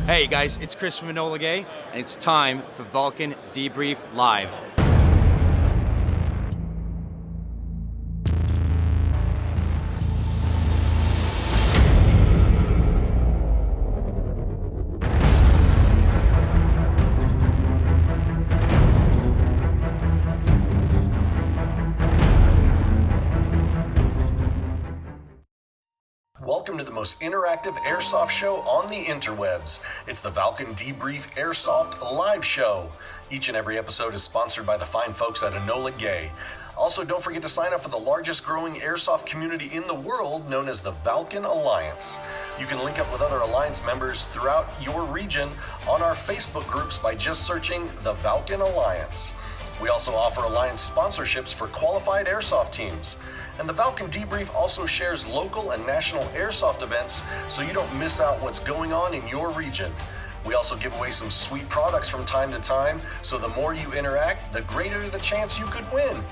Hey guys, it's Chris from Enola Gay, and it's time for Valken Debrief Live. Welcome to the most interactive airsoft show on the interwebs. It's the Valken Debrief Airsoft live show. Each and every episode is sponsored by the fine folks at Enola Gay. Also, don't forget to sign up for the largest growing airsoft community in the world, known as the Valken Alliance. You can link up with other Alliance members throughout your region on our Facebook groups by just searching the Valken Alliance. We also offer Alliance sponsorships for qualified airsoft teams. And the Valken Debrief also shares local and national airsoft events so you don't miss out what's going on in your region. We also give away some sweet products from time to time, so the more you interact, the greater the chance you could win.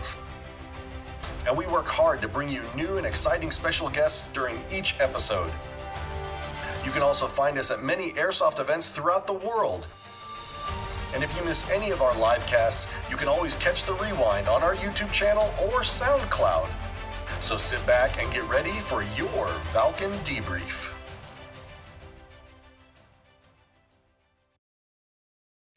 And we work hard to bring you new and exciting special guests during each episode. You can also find us at many airsoft events throughout the world. And if you miss any of our live casts, you can always catch the rewind on our YouTube channel or SoundCloud. So sit back and get ready for your Valken Debrief.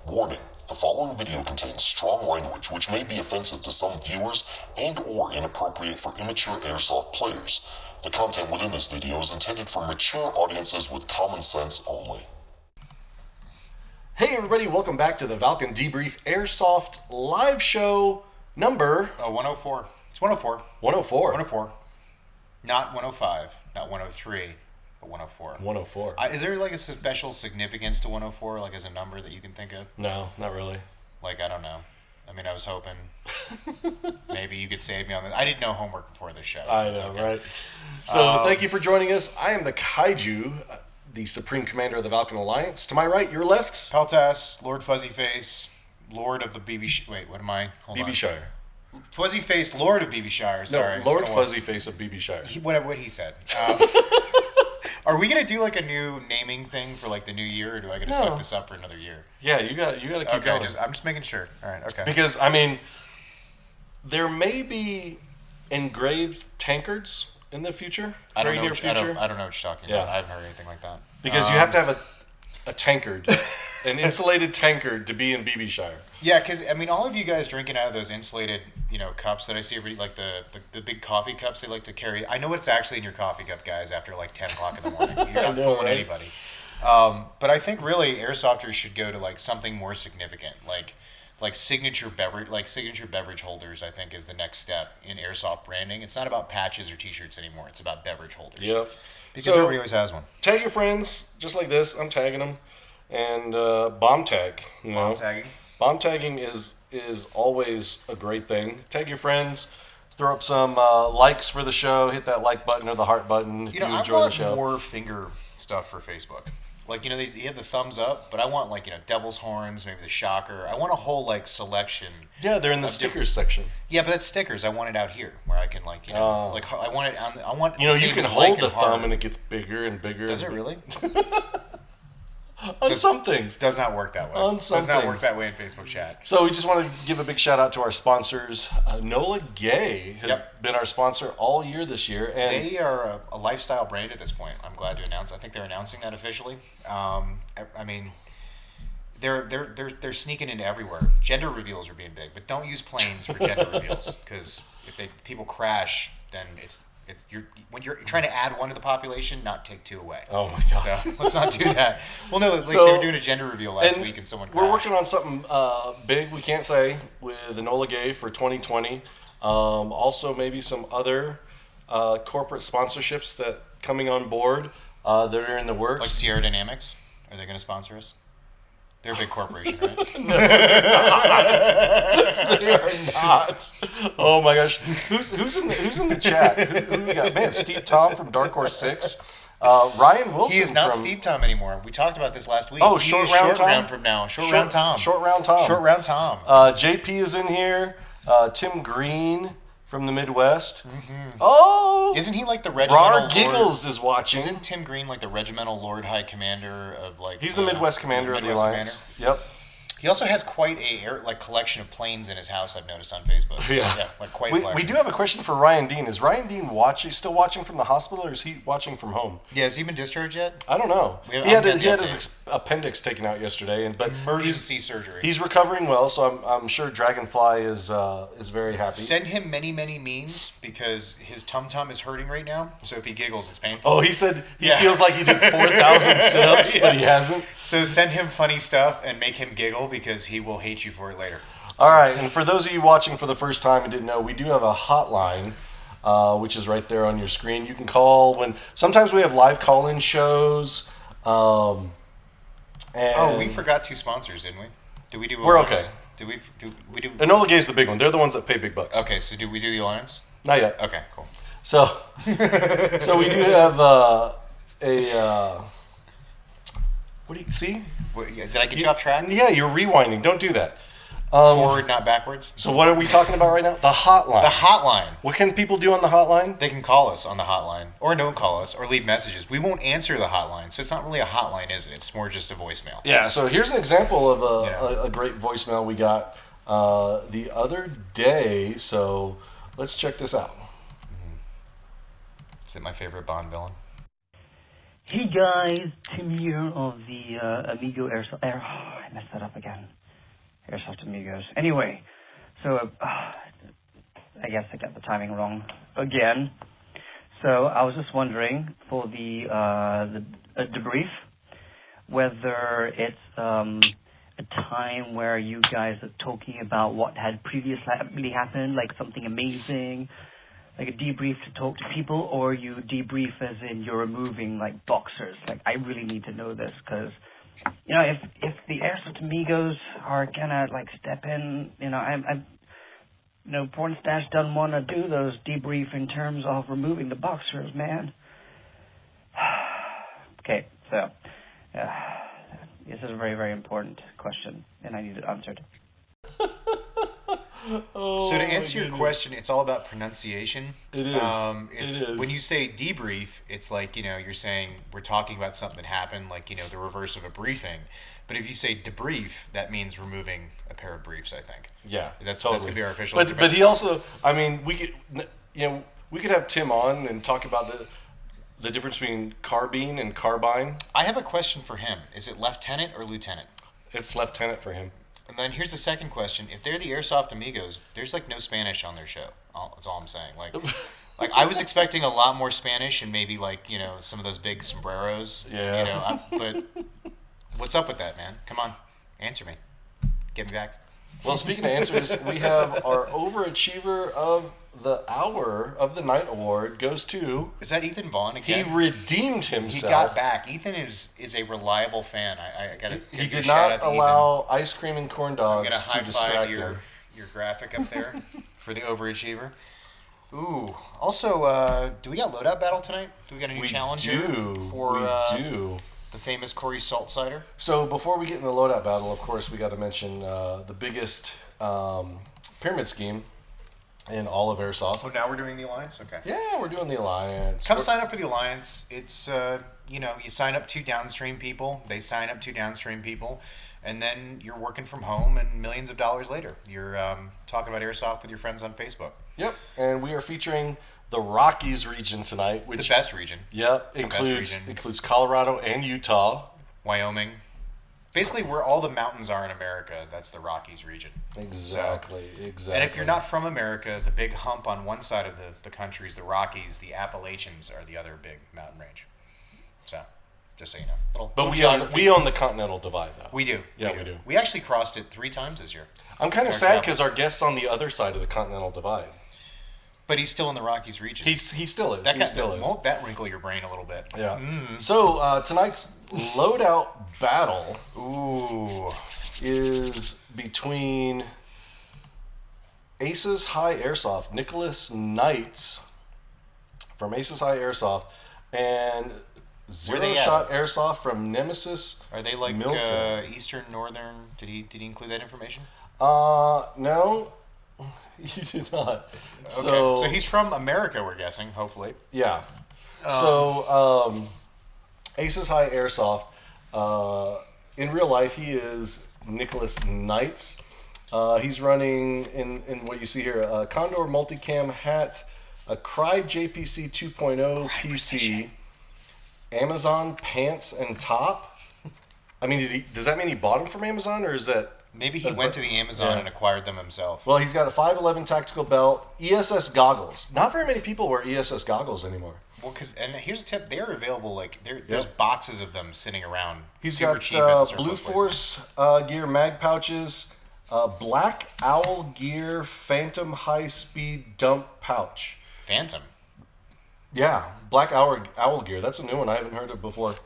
Warning, the following video contains strong language which may be offensive to some viewers and or inappropriate for immature airsoft players. The content within this video is intended for mature audiences with common sense only. Hey everybody, welcome back to the Valken Debrief Airsoft live show number 104. It's 104. 104. 104. Not 105, not 103, but 104. 104. Is there like a special significance to 104, like as a number that you can think of? No, not really. Like, I don't know. I mean, I was hoping maybe you could save me on this. I did no homework before this show. So I know, okay. right? So thank you for joining us. I am the Kaiju, the Supreme Commander of the Valken Alliance. To my right, your left, Peltast, Lord Fuzzyface, Lord of the wait, what am I? Hold on. BB-Shire. Fuzzyface, Lord of BB-Shire, sorry. No, Lord Fuzzyface of BB-Shire. What he said. Are we gonna do like a new naming thing for like the new year, or do I gotta suck this up for another year? Yeah, you got to keep going. I'm just making sure. All right, okay. Because I mean, there may be engraved tankards in the future. I don't know near what future. I don't know what you're talking about. I haven't heard anything like that. Because you have to have a tankard, an insulated tankard to be in BB-Shire. Yeah, because I mean, all of you guys drinking out of those insulated, cups that I see everybody, like the big coffee cups they like to carry. I know what's actually in your coffee cup, guys. After like 10 o'clock in the morning, you're not fooling anybody. But I think really airsofters should go to like something more significant, like signature beverage holders. I think is the next step in airsoft branding. It's not about patches or T-shirts anymore. It's about beverage holders. Yep. Because everybody always has one. Tag your friends, just like this. I'm tagging them, and bomb tag. Bomb tagging. Bomb tagging is always a great thing. Tag your friends. Throw up some likes for the show. Hit that like button or the heart button if you enjoy the show. I want more finger stuff for Facebook. Like, you have the thumbs up, but I want, like, devil's horns, maybe the shocker. I want a whole, like, selection. Yeah, they're in the stickers section. Yeah, but that's stickers. I want it out here where I can, like, I want it on, I want you can hold the thumb and it gets bigger and bigger. Does it really? On some things. Does not work that way. On some does not things. work that way in Facebook chat. So we just want to give a big shout out to our sponsors. Enola Gay has been our sponsor all year this year, and they are a lifestyle brand at this point. I'm glad to announce. I think they're announcing that officially. I mean, they're sneaking into everywhere. Gender reveals are being big, but don't use planes for gender reveals because if people crash, then when you're trying to add one to the population, not take two away. Oh my god! So let's not do that. Well, no, they were doing a gender reveal last week, and someone crashed. We're working on something big. We can't say with Enola Gay for 2020. Also, maybe some other corporate sponsorships that coming on board that are in the works. Like Sierra Dynamics, are they going to sponsor us? They're a big corporation, right? No, they are not. Oh my gosh, who's in the chat? Who we got? Man, Steve Tom from Dark Horse 6. Ryan Wilson. He is not Steve Tom anymore. We talked about this last week. Oh, Short Round Tom from now. Short Round Tom. Short Round Tom. Short Round Tom. JP is in here. Tim Green from the Midwest. Mm-hmm. Oh! Isn't he like the regimental Rar Giggles is watching. Isn't Tim Green like the regimental Lord High Commander of like... He's the Midwest Commander of the Alliance. Yep. He also has quite a collection of planes in his house, I've noticed on Facebook. Yeah. Like quite a collection. We do have a question for Ryan Dean. Is Ryan Dean still watching from the hospital, or is he watching from home? Yeah, has he been discharged yet? I don't know. He had his appendix taken out yesterday, but emergency surgery. He's recovering well, so I'm sure Dragonfly is very happy. Send him many memes because his tum is hurting right now. So if he giggles, it's painful. Oh, he said he feels like he did 4,000 sit-ups, but he hasn't. So send him funny stuff and make him giggle because he will hate you for it later. All right, and for those of you watching for the first time and didn't know, we do have a hotline, which is right there on your screen. You can call sometimes we have live call-in shows. And we forgot 2 sponsors, didn't we? Did we do? We're okay. Did we do? Enola Gay's the big one. They're the ones that pay big bucks. Okay, so did we do the Alliance? Not yet. Okay, cool. So we do have what do you see? Did I get you off track? Yeah, you're rewinding. Don't do that. Forward, not backwards. So what are we talking about right now? The hotline. The hotline. What can people do on the hotline? They can call us on the hotline, or don't call us, or leave messages. We won't answer the hotline, so it's not really a hotline, is it? It's more just a voicemail. Yeah. So here's an example of a great voicemail we got the other day. So let's check this out. Is it my favorite Bond villain? Hey guys, Tim here of the Amigo Airsoft. I messed that up again. Airsoft Amigos. Anyway, so I guess I got the timing wrong again. So I was just wondering for the debrief whether it's a time where you guys are talking about what had previously happened, like something amazing, like a debrief to talk to people, or you debrief as in you're removing like boxers. Like I really need to know this because, you know, if the Airsoft Amigos are gonna like step in, you know, I'm you know, Porn Stash doesn't want to do those debrief in terms of removing the boxers, man. Okay, so this is a very, very important question, and I need it answered. So to answer your question, it's all about pronunciation. It is. It is. When you say debrief, it's like, you know, you're saying we're talking about something that happened, like, you know, the reverse of a briefing. But if you say debrief, that means removing a pair of briefs, I think. Yeah, that's totally. That's gonna be our official. But he also, I mean, we could have Tim on and talk about the difference between carbine and carbine. I have a question for him. Is it lieutenant or lieutenant? It's lieutenant for him. And then here's the second question. If they're the Airsoft Amigos, there's like no Spanish on their show. That's all I'm saying. Like I was expecting a lot more Spanish and maybe like, you know, some of those big sombreros. Yeah. You know, but what's up with that, man? Come on, answer me. Get me back. Well, speaking of answers, we have our overachiever of the hour of the night award goes to... Is that Ethan Vaughn again? He redeemed himself. He got back. Ethan is a reliable fan. I gotta he give did shout not out to allow Ethan. Ice cream and corn dogs I'm gonna to high distract five her. your graphic up there for the overachiever. Ooh. Also, do we got loadout battle tonight? Do we got a new challenge here for we do. The famous Corey Salt Cider? So before we get in the loadout battle, of course, we got to mention the biggest pyramid scheme in all of Airsoft. Oh, now we're doing the Alliance? Okay. Yeah, we're doing the Alliance. Come sign up for the Alliance. It's, you know, you sign up 2 downstream people. They sign up 2 downstream people. And then you're working from home, and millions of dollars later, you're talking about Airsoft with your friends on Facebook. Yep. And we are featuring the Rockies region tonight. Which, the best region. Yep. Includes Colorado and Utah. Wyoming. Basically, where all the mountains are in America, that's the Rockies region. Exactly. And if you're not from America, the big hump on one side of the country is the Rockies. The Appalachians are the other big mountain range. So, just so you know. But we own the Continental Divide, though. We do. Yeah, we do. We actually crossed it 3 times this year. I'm kind of sad because our guest's on the other side of the Continental Divide. But he's still in the Rockies region. He still is. Won't that wrinkle your brain a little bit? Yeah. So tonight's loadout battle is between Aces High Airsoft, Nicholas Knights from Aces High Airsoft, and Zero Shot Airsoft from Nemesis. Are they like Eastern, Northern? Did he include that information? No. You do not. Okay. So he's from America, we're guessing, hopefully. yeah. Aces High Airsoft. In real life, he is Nicholas Knights. He's running in what you see here: a Condor multicam hat, a Cry JPC 2.0 PC, Amazon pants and top. I mean, does that mean he bought them from Amazon, or is that? Maybe he went to the Amazon and acquired them himself. Well, he's got a 511 tactical belt, ESS goggles. Not very many people wear ESS goggles anymore. Well, and here's a tip: they are available. Like there's boxes of them sitting around. He's super got cheap at the Blue surplus Force gear mag pouches, Black Owl gear Phantom high speed dump pouch. Phantom. Yeah, Black Owl gear. That's a new one I haven't heard of before.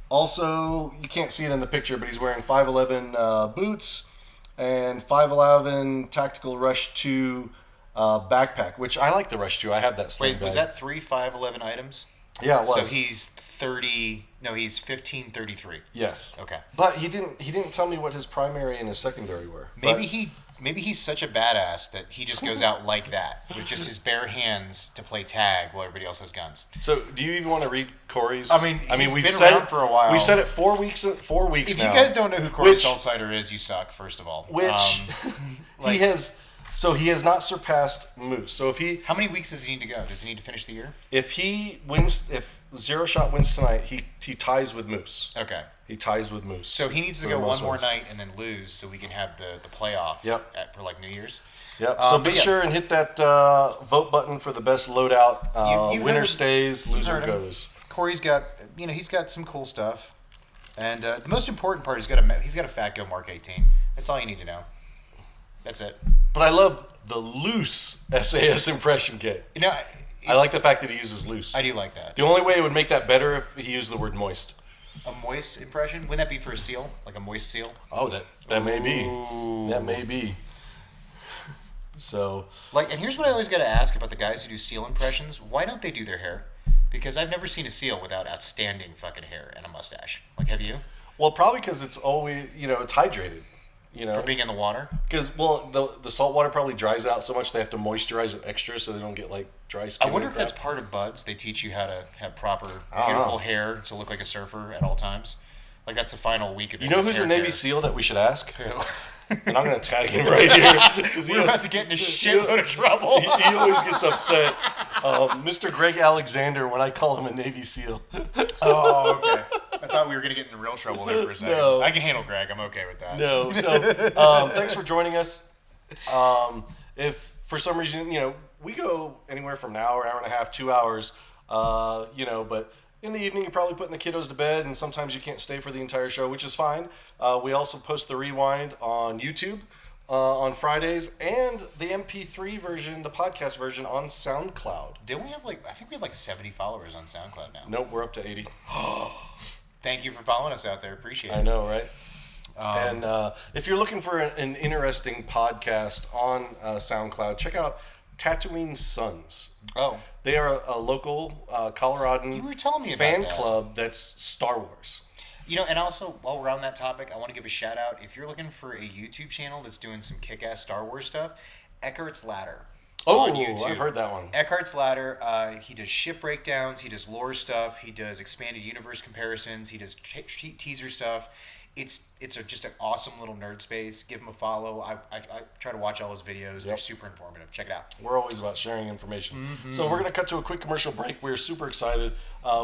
Also, you can't see it in the picture, but he's wearing 511 boots and 511 Tactical Rush 2 backpack, which I like the Rush 2. I have that sling Wait, was bag. that 3 511 items? Yeah, it was. So he's 30. No, he's 1533. Yes. Okay. But he didn't tell me what his primary and his secondary were. Maybe he's such a badass that he just goes out like that with just his bare hands to play tag while everybody else has guns. So, do you even want to read Corey's? I mean, we've been said around it for a while. We've said it 4 weeks. 4 weeks If now. you guys don't know who Corey Saltsider is, you suck. First of all, Which he has. So he has not surpassed Moose. So how many weeks does he need to go? Does he need to finish the year? if he wins, if Zero Shot wins tonight, he ties with Moose. Okay. He ties with Moose. So he needs to For go the one most more wins. night and then lose, so we can have the playoff. Yep. For like New Year's. Yep. So be but yeah. sure and hit that vote button for the best loadout. You've Winner heard- stays, you've loser heard him. goes. Corey's got, he's got some cool stuff, and the most important part is he's got a Fat Go Mark 18. That's all you need to know. That's it. But I love the loose SAS impression kit. I like the fact that he uses loose. I do like that. The only way it would make that better if he used the word moist. A moist impression? Wouldn't that be for a seal? Like a moist seal? Oh, that may be. That may be. So, and here's what I always got to ask about the guys who do seal impressions. Why don't they do their hair? Because I've never seen a seal without outstanding fucking hair and a mustache. Have you? well, probably because it's always, it's hydrated. For being in the water? Because, the salt water probably dries it out so much they have to moisturize it extra so they don't get, dry skin. I wonder and if that's crap. part of buds. They teach you how to have proper, don't beautiful know. hair to look like a surfer at all times. That's the final week of it. You know his who's hair a Navy care. SEAL that we should ask? Who? And I'm going to tag him right here. 'Cause We're about to get in a shitload of trouble. He always gets upset. Mr. Greg Alexander, when I call him a Navy SEAL. Oh, okay. I thought we were going to get in real trouble there for a second. No. I can handle Greg. I'm okay with that. No. So, thanks for joining us. If for some reason, we go anywhere from an hour, hour and a half, 2 hours, but in the evening, you're probably putting the kiddos to bed, and sometimes you can't stay for the entire show, which is fine. We also post the rewind on YouTube on Fridays, and the MP3 version, the podcast version, on SoundCloud. Didn't we have I think we have 70 followers on SoundCloud now. Nope, we're up to 80. Thank you for following us out there. Appreciate it. I know, right? And if you're looking for an interesting podcast on SoundCloud, check out Tatooine Sons. Oh. They are a local Coloradan You were telling me about fan that. club that's Star Wars. And also, while we're on that topic, I want to give a shout out. If you're looking for a YouTube channel that's doing some kick-ass Star Wars stuff, Eckhart's Ladder. Oh, on YouTube. I've heard that one. Eckhart's Ladder, he does ship breakdowns, he does lore stuff, he does expanded universe comparisons, he does teaser stuff. It's just an awesome little nerd space. Give him a follow. I try to watch all his videos. They're super informative. Check it out. We're always about sharing information. Mm-hmm. So we're going to cut to a quick commercial break. We're super excited.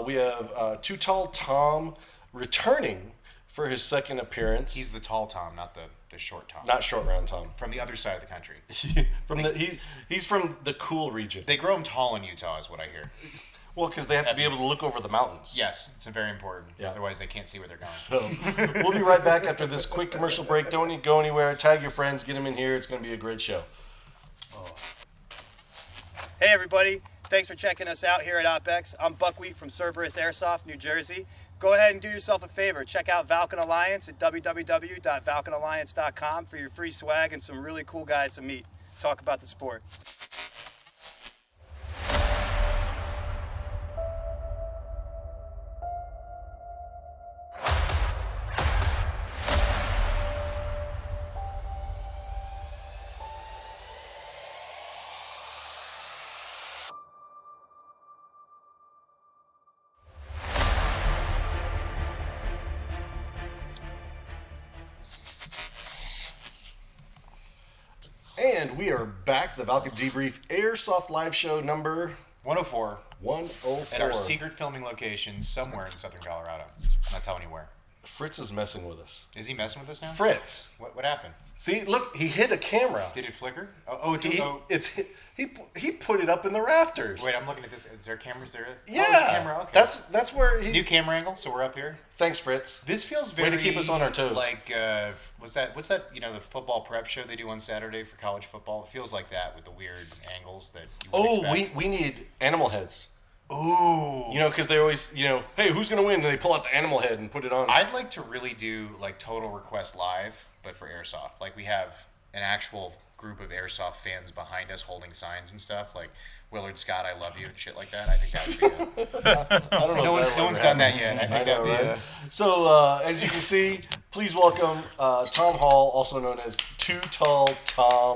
We have Too Tall Tom returning for his second appearance. He's the tall Tom, not the short Tom. Not short round Tom. From the other side of the country. He's from the cool region. They grow him tall in Utah, is what I hear. Well, because they have to be able to look over the mountains. Yes, it's very important. Yeah. Otherwise, they can't see where they're going. So we'll be right back after this quick commercial break. Don't go anywhere. Tag your friends. Get them in here. It's going to be a great show. Hey everybody, thanks for checking us out here at OpEx. I'm Buckwheat from Cerberus Airsoft, New Jersey. Go ahead and do yourself a favor. Check out Valken Alliance at www.valkenalliance.com for your free swag and some really cool guys to meet. Talk about the sport. And we are back, the Valken Debrief Airsoft live show number 104. 104. At our secret filming location somewhere in southern Colorado. I'm not telling you where. Fritz is messing with us. Is he messing with us now? Fritz. What happened? See, look, he hit a camera. Did it flicker? He put it up in the rafters. Wait, I'm looking at this. Is there cameras there? Yeah. Oh, there's a camera. Okay. That's where he's... New camera angle, so we're up here. Thanks, Fritz. This feels very... Way to keep us on our toes. Like, what's that, the football prep show they do on Saturday for college football? It feels like that with the weird angles that you would expect. We need animal heads. Ooh. Because they always, hey, who's going to win? And they pull out the animal head and put it on. I'd like to really do, like, Total Request Live, but for Airsoft. Like, we have an actual group of Airsoft fans behind us holding signs and stuff, like Willard Scott, I love you, and shit like that. I think that would be I don't know. No one's done that yet. I think that would be right? So, as you can see, please welcome Tom Hall, also known as Too Tall Tom.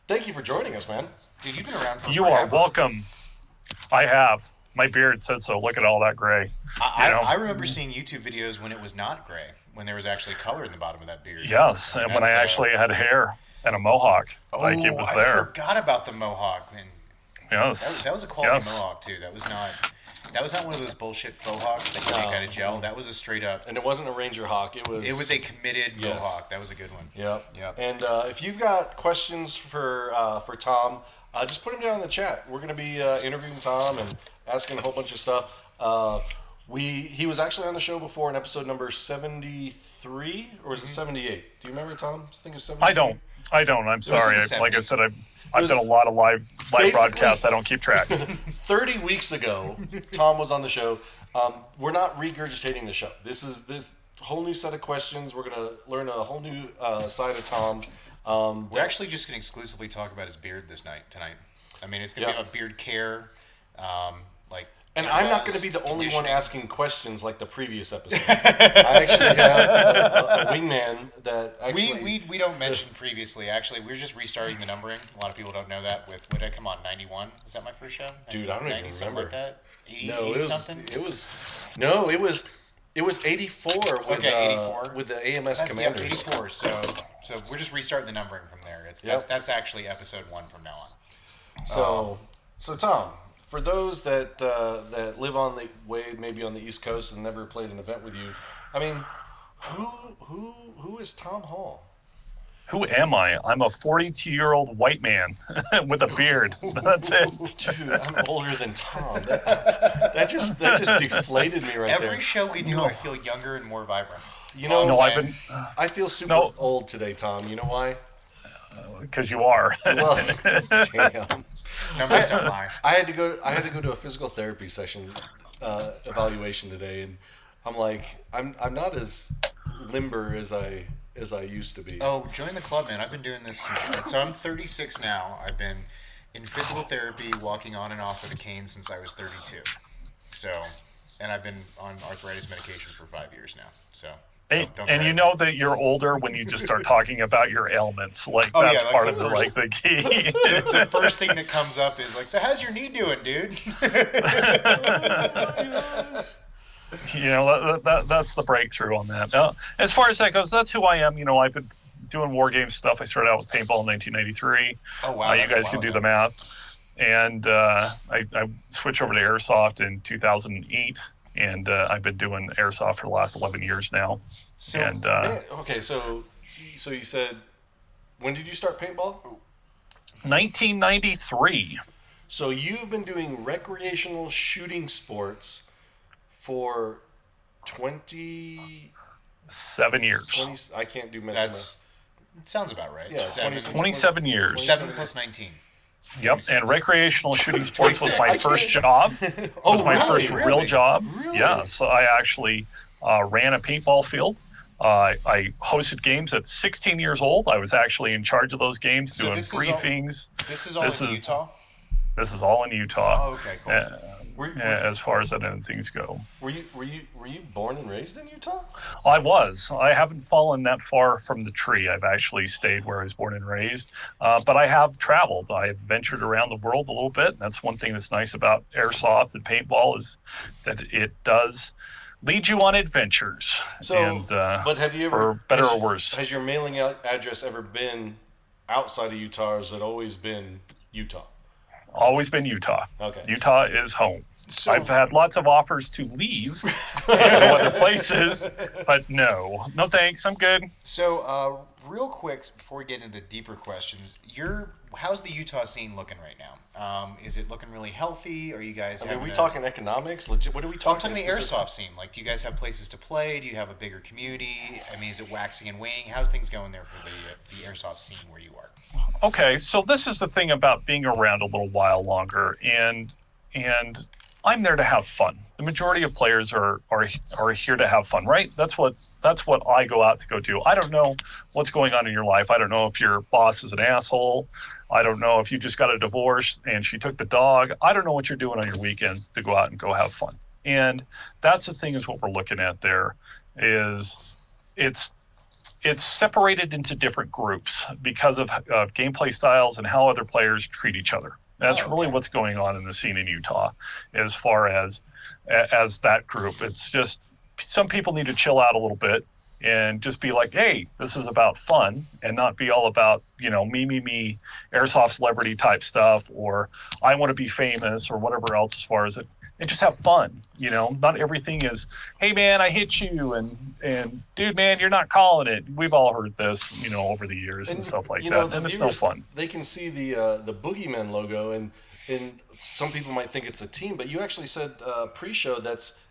Thank you for joining us, man. Dude, you've been around for You are welcome. I have. My beard says so. Look at all that gray. I remember seeing YouTube videos when it was not gray, when there was actually color in the bottom of that beard. Yes, and when I actually had hair and a mohawk. Like it was there. I forgot about the mohawk. And yes. That was a quality mohawk, too. That was not one of those bullshit faux hawks that you make out of gel. That was a straight up... And it wasn't a Ranger hawk. It was a committed mohawk. That was a good one. Yep. And if you've got questions for Tom, just put them down in the chat. We're going to be interviewing Tom and asking a whole bunch of stuff. He was actually on the show before in episode number 73, or was it 78? Do you remember, Tom? I think it's 78. I don't. I'm sorry. Like I said, I've done a lot of live broadcasts. I don't keep track. 30 weeks ago, Tom was on the show. We're not regurgitating the show. This is this whole new set of questions. We're going to learn a whole new side of Tom. We're actually just going to exclusively talk about his beard tonight. I mean, it's going to be about beard care, And I'm not going to be the only one asking questions like the previous episode. I actually have a wingman that actually... We don't mention previously, actually. We're just restarting the numbering. A lot of people don't know that. What did I come on, 91? Was that my first show? Dude, I don't even remember. Like that? 80, no, 80 something? It was 84 with, 84. With the AMS Commanders. 84, so we're just restarting the numbering from there. That's actually episode 1 from now on. So Tom... For those that live on the way, maybe on the East Coast, and never played an event with you, I mean, who is Tom Hall? Who am I? I'm a 42-year-old white man with a beard. That's it. Dude, I'm older than Tom. That just deflated me right there. Every show we do, I feel younger and more vibrant. I feel super old today, Tom. You know why? Because you are. Well, damn. Numbers don't lie. I had to go to a physical therapy session evaluation today, and I'm like, I'm not as limber as I used to be. Oh, join the club, man! I've been doing this so I'm 36 now. I've been in physical therapy, walking on and off with a cane since I was 32. So, and I've been on arthritis medication for 5 years now. So. And you know that you're older when you just start talking about your ailments. Like that's part of the key. The first thing that comes up is like, so how's your knee doing, dude? That's the breakthrough on that. As far as that goes, that's who I am. I've been doing war game stuff. I started out with paintball in 1993. Oh wow! You guys can do the math. And I switched over to airsoft in 2008. And I've been doing airsoft for the last 11 years now. So you said, when did you start paintball? 1993. So you've been doing recreational shooting sports for 27 years. I can't do math. It sounds about right. Yeah, 27 years. 7 plus 19. Yep, and recreational shooting sports was my first job. First real job. Really? Yeah, so I actually ran a paintball field. I hosted games at 16 years old. I was actually in charge of those games, doing briefings. This is all in Utah? This is all in Utah. Oh, okay, cool. As far as that end things go. Were you born and raised in Utah? I was. I haven't fallen that far from the tree. I've actually stayed where I was born and raised. But I have traveled. I have ventured around the world a little bit. And that's one thing that's nice about airsoft and paintball is that it does lead you on adventures. But have you ever, for better or worse? Has your mailing address ever been outside of Utah, or has it always been Utah? Always been Utah. Okay. Utah is home. So- I've had lots of offers to leave and go other places, but no thanks. I'm good. So, real quick, before we get into the deeper questions, how's the Utah scene looking right now? Is it looking really healthy? Are you guys? Are we talking economics? Legit? What are we talking? I'm talking the airsoft scene. Like, do you guys have places to play? Do you have a bigger community? I mean, is it waxing and waning? How's things going there for the airsoft scene where you are? Okay, so this is the thing about being around a little while longer, and I'm there to have fun. The majority of players are here to have fun, right? That's what I go out to go do. I don't know what's going on in your life. I don't know if your boss is an asshole. I don't know if you just got a divorce and she took the dog. I don't know what you're doing on your weekends to go out and go have fun. And that's the thing, is what we're looking at there is it's separated into different groups because of gameplay styles and how other players treat each other. That's really what's going on in the scene in Utah as far as that group. It's just some people need to chill out a little bit and just be like, hey, this is about fun, and not be all about, me, airsoft celebrity type stuff, or I want to be famous or whatever else as far as it. And just have fun, Not everything is, hey man, I hit you, and dude, man, you're not calling it. We've all heard this, over the years and stuff like that, and it's no fun. They can see the Boogeyman logo, and some people might think it's a team, but you actually said pre-show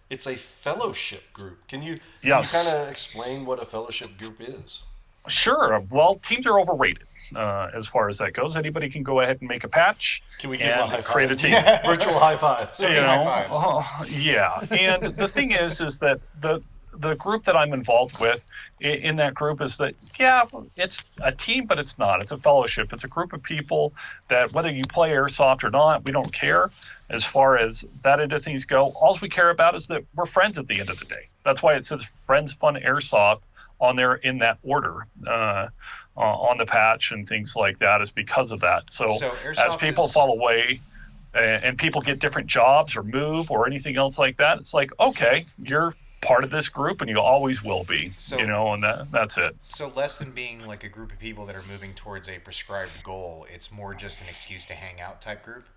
it's a fellowship group. Can you kind of explain what a fellowship group is? Sure. Well, teams are overrated. As far as that goes, anybody can go ahead and make a patch. Can we give a high five? Create a team. Virtual high five. High fives. Yeah. And the thing is that the group that I'm involved with in that group is that, it's a team, but it's not. It's a fellowship. It's a group of people that, whether you play airsoft or not, we don't care as far as that end of things go. All we care about is that we're friends at the end of the day. That's why it says Friends Fun Airsoft on there in that order. On the patch and things like that, is because of that. So as people fall away and people get different jobs or move or anything else like that, it's like, okay, you're part of this group and you always will be, and that's it. So less than being like a group of people that are moving towards a prescribed goal, it's more just an excuse to hang out type group.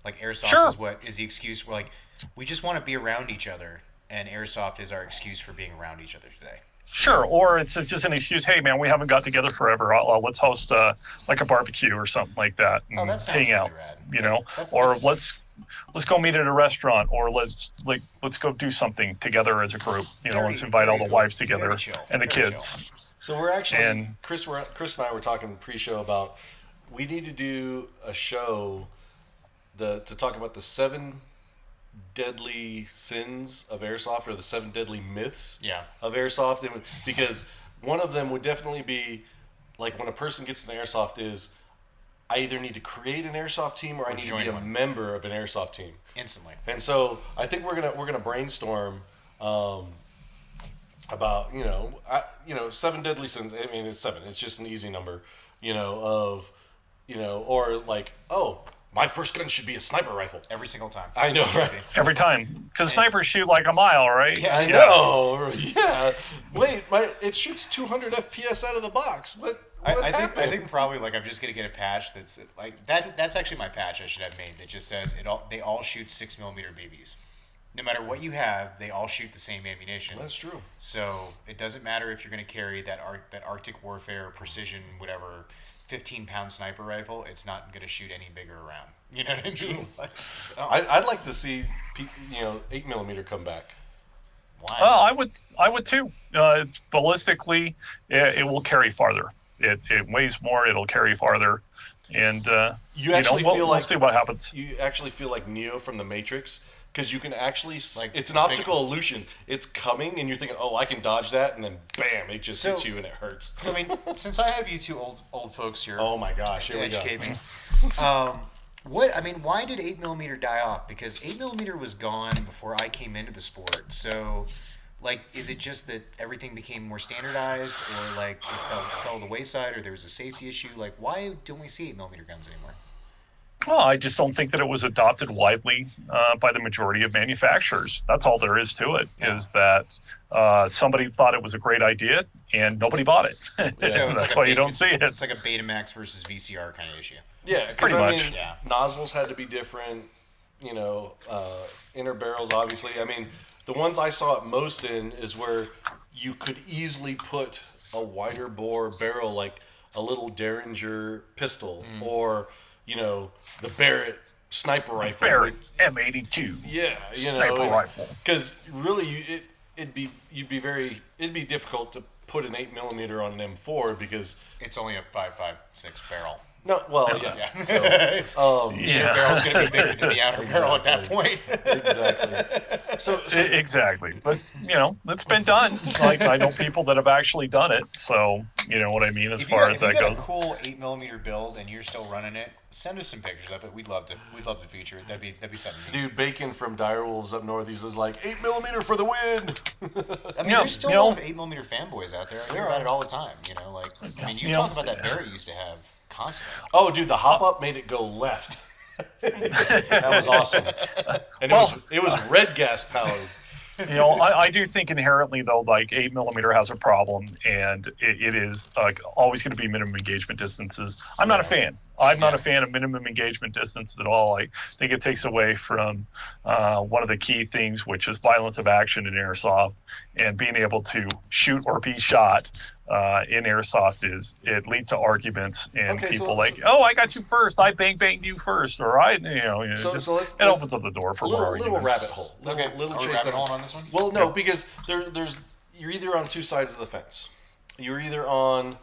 Like airsoft is the excuse where, like, we just want to be around each other, and airsoft is our excuse for being around each other today. Sure, or it's just an excuse. Hey, man, we haven't got together forever. Let's host like a barbecue or something like that, and hang out. Really rad. Let's go meet at a restaurant, or let's go do something together as a group. Let's invite all the wives together and the kids. Chill. So we're actually Chris and I were talking pre-show about we need to do a show to talk about the 7 deadly sins of airsoft, or the 7 deadly myths of airsoft, and because one of them would definitely be like, when a person gets into airsoft, is I either need to create an airsoft team or I need to be a member of an airsoft team instantly. And so I think we're gonna brainstorm about 7 deadly sins. I mean, it's 7. It's just an easy number, or like, my first gun should be a sniper rifle. Every single time. I know, right? Every time. Because snipers shoot like a mile, right? Yeah, I know. Yeah. Wait, it shoots 200 FPS out of the box. What happened? I think probably, like, I'm just going to get a patch that's like that. That's actually my patch I should have made, that just says they all shoot 6mm BBs. No matter what you have, they all shoot the same ammunition. That's true. So it doesn't matter if you're going to carry that Arctic Warfare precision, whatever, 15-pound sniper rifle, it's not going to shoot any bigger around. You know what I mean? I'd like to see 8mm come back. Why? I would too. Ballistically, it will carry farther. It weighs more. It'll carry farther, and we'll see what happens. You actually feel like Neo from the Matrix, because you can actually, it's an optical illusion. It's coming, and you're thinking, oh, I can dodge that, and then bam, it just hits you, and it hurts. I mean, since I have you two old folks here, oh my gosh, to educate me, why did 8mm die off? Because 8mm was gone before I came into the sport. So, like, is it just that everything became more standardized, or like it fell to the wayside, or there was a safety issue? Like, why don't we see 8mm guns anymore? Well, I just don't think that it was adopted widely by the majority of manufacturers. That's all there is to it, is that somebody thought it was a great idea and nobody bought it. So it's That's like why you don't see it. It's like a Betamax versus VCR kind of issue. Yeah, Pretty I much. mean, nozzles had to be different. Inner barrels, obviously. I mean, the ones I saw it most in is where you could easily put a wider bore barrel, like a little Derringer pistol, or the Barrett sniper rifle. Barrett M82. Yeah, sniper rifle. Because really, it'd be difficult to put an 8mm on an M4 because it's only a 5.56 barrel. No, well, yeah. So, the inner barrel's going to be bigger than the outer barrel at that point. Exactly. So exactly, but it's been done. Like I know people that have actually done it, so you know what I mean as far as that goes. If you got a cool 8mm build and you're still running it, send us some pictures of it. We'd love to feature it. That'd be something. Dude, Bacon from Direwolves up north, he's like 8mm for the win. I mean, there's still a lot of 8mm fanboys out there. I hear about it all the time. You talk about that Barrett used to have. Constantly. Oh, dude, the hop up made it go left. That was awesome, and it was red gas powered. I do think inherently though, like 8mm has a problem, and it is always going to be minimum engagement distances. I'm not a fan. I'm not a fan of minimum engagement distances at all. I think it takes away from one of the key things, which is violence of action in airsoft, and being able to shoot or be shot in airsoft it leads to arguments and people I got you first, I banged you first, or it opens up the door for more arguments. Little rabbit hole. Little chase rabbit hole on this one. Well, no, because you're either on two sides of the fence. You're either on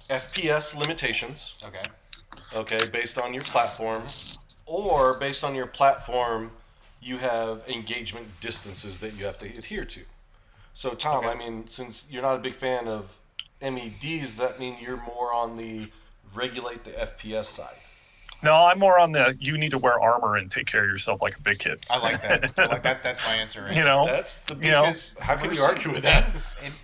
FPS limitations. Okay, based on your platform, or based on your platform, you have engagement distances that you have to adhere to. So, Tom, I mean, since you're not a big fan of MEDs, that mean you're more on the regulate the FPS side? No, I'm more on the you need to wear armor and take care of yourself like a big kid. I like that. That's my answer. Right? That's the because how can you argue with that?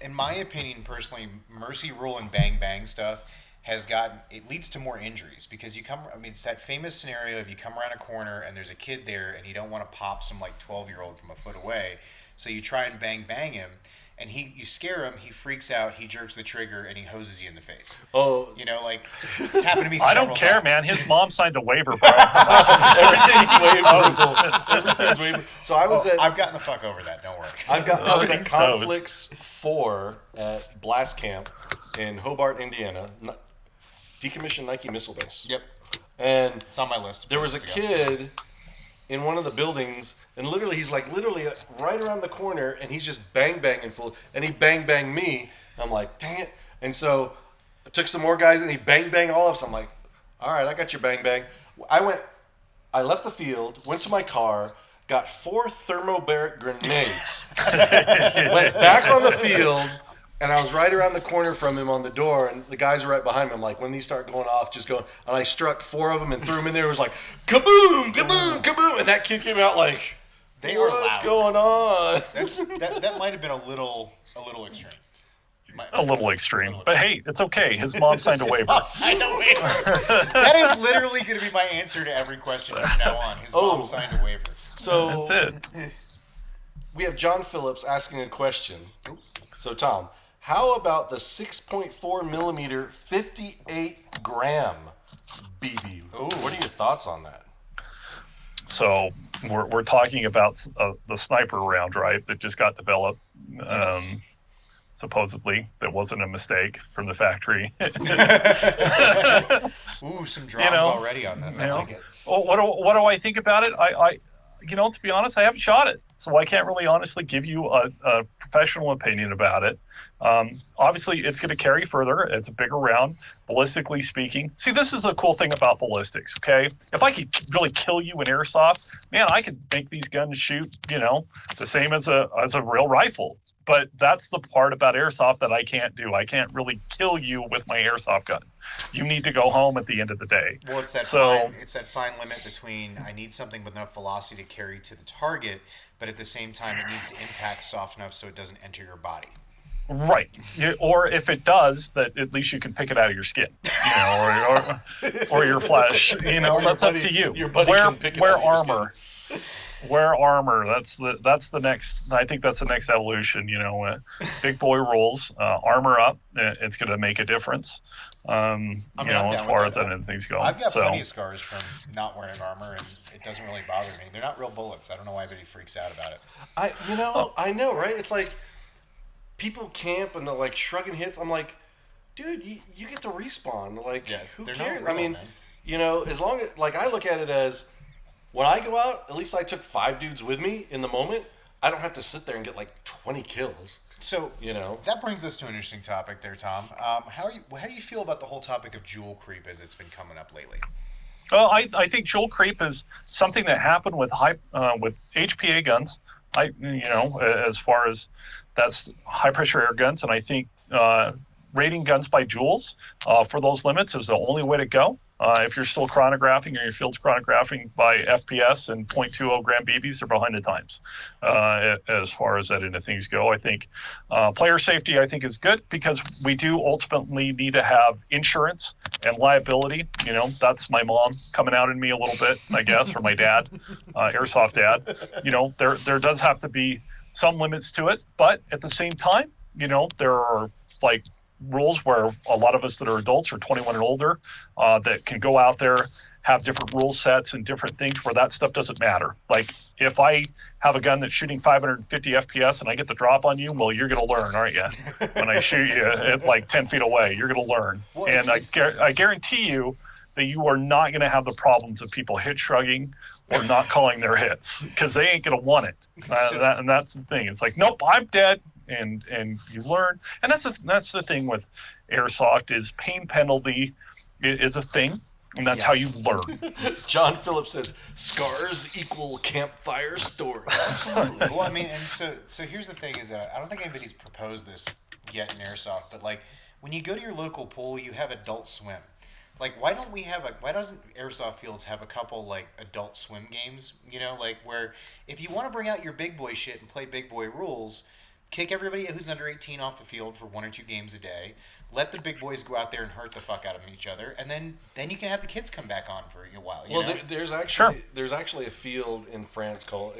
In my opinion, personally, mercy rule and bang bang stuff it leads to more injuries because it's that famous scenario of you come around a corner and there's a kid there and you don't want to pop some 12-year-old from a foot away. So you try and bang him, and you scare him, he freaks out, he jerks the trigger, and he hoses you in the face. Oh. It's happened to me I several don't care, times. Man. His mom signed a waiver, bro. Everything's waivable. Everything's waivable. So I've gotten the fuck over that, don't worry. I was at Conflicts 4 at Blast Camp in Hobart, Indiana. Decommissioned Nike Missile Base. Yep. And it's on my list. There was a kid in one of the buildings, and literally he's literally right around the corner, and he's just banging full, and he banged me. I'm like, dang it! And so I took some more guys, and he banged all of us. I'm like, all right, I got your bang. I left the field, went to my car, got 4 thermobaric grenades, went back on the field. And I was right around the corner from him on the door, and the guys are right behind me. I'm like, when these start going off, just going. And I struck 4 of them and threw them in there. It was like, kaboom, kaboom, kaboom. And that kid came out like, what's going on? That might have been a little extreme. A little extreme. But hey, it's okay. His mom signed a waiver. That is literally going to be my answer to every question from now on. His mom signed a waiver. So we have John Phillips asking a question. So, Tom, how about the 6.4 millimeter 58 gram BB? What are your thoughts on that? So we're talking about the sniper round, right? That just got developed. Yes. Supposedly, that wasn't a mistake from the factory. Ooh, some drums already on this. I like it. Well, what do I think about it? I to be honest, I haven't shot it, so I can't really honestly give you a professional opinion about it. Obviously, it's going to carry further. It's a bigger round, ballistically speaking. See, this is the cool thing about ballistics, okay? If I could really kill you in airsoft, man, I could make these guns shoot, the same as a real rifle. But that's the part about airsoft that I can't do. I can't really kill you with my airsoft gun. You need to go home at the end of the day. Well, it's that fine limit between I need something with enough velocity to carry to the target, but at the same time it needs to impact soft enough so it doesn't enter your body. Right. Or if it does, that at least you can pick it out of your skin, or your flesh. That's up to you. Your buddy can pick it wear out of your armor. Wear armor. That's the next. I think that's the next evolution. Big boy rules. Armor up. It's going to make a difference. As far as that things go. I've got plenty of scars from not wearing armor, and it doesn't really bother me. They're not real bullets. I don't know why everybody freaks out about it. I know, right? It's like people camp and they're like shrugging hits. I'm like, dude, you get to respawn. Like, who cares? Real, I mean, man. as long as I look at it as when I go out, at least I took 5 dudes with me in the moment. I don't have to sit there and get like 20 kills. So that brings us to an interesting topic there, Tom. How do you feel about the whole topic of jewel creep as it's been coming up lately? Well, I think jewel creep is something that happened with with HPA guns. As far as that's high pressure air guns, and I think rating guns by joules for those limits is the only way to go. If you're still chronographing or your field's chronographing by FPS and 0.20 gram BBs, they're behind the times. As far as that end of things go, I think player safety, I think, is good because we do ultimately need to have insurance and liability. That's my mom coming out in me a little bit, I guess, or my dad, airsoft dad. There does have to be some limits to it, but at the same time, there are like rules where a lot of us that are adults or 21 and older that can go out there, have different rule sets and different things where that stuff doesn't matter. Like if I have a gun that's shooting 550 FPS and I get the drop on you, well, you're going to learn, aren't you? When I shoot you at like 10 feet away, you're going to learn. Well, and I guarantee you that you are not going to have the problems of people hit shrugging or not calling their hits because they ain't going to want it. And that's the thing. It's like, nope, I'm dead. And you learn, and that's the thing with airsoft is pain penalty is a thing, and that's how you learn. John Phillips says scars equal campfire stories. Absolutely. Well, I mean, and so here's the thing: is I don't think anybody's proposed this yet in airsoft, but like when you go to your local pool, you have Adult Swim. Like, why doesn't Airsoft Fields have a couple, like, Adult Swim games, like, where if you want to bring out your big boy shit and play big boy rules, kick everybody who's under 18 off the field for 1 or 2 games a day, let the big boys go out there and hurt the fuck out of each other, and then you can have the kids come back on for a while, there's actually a field in France called,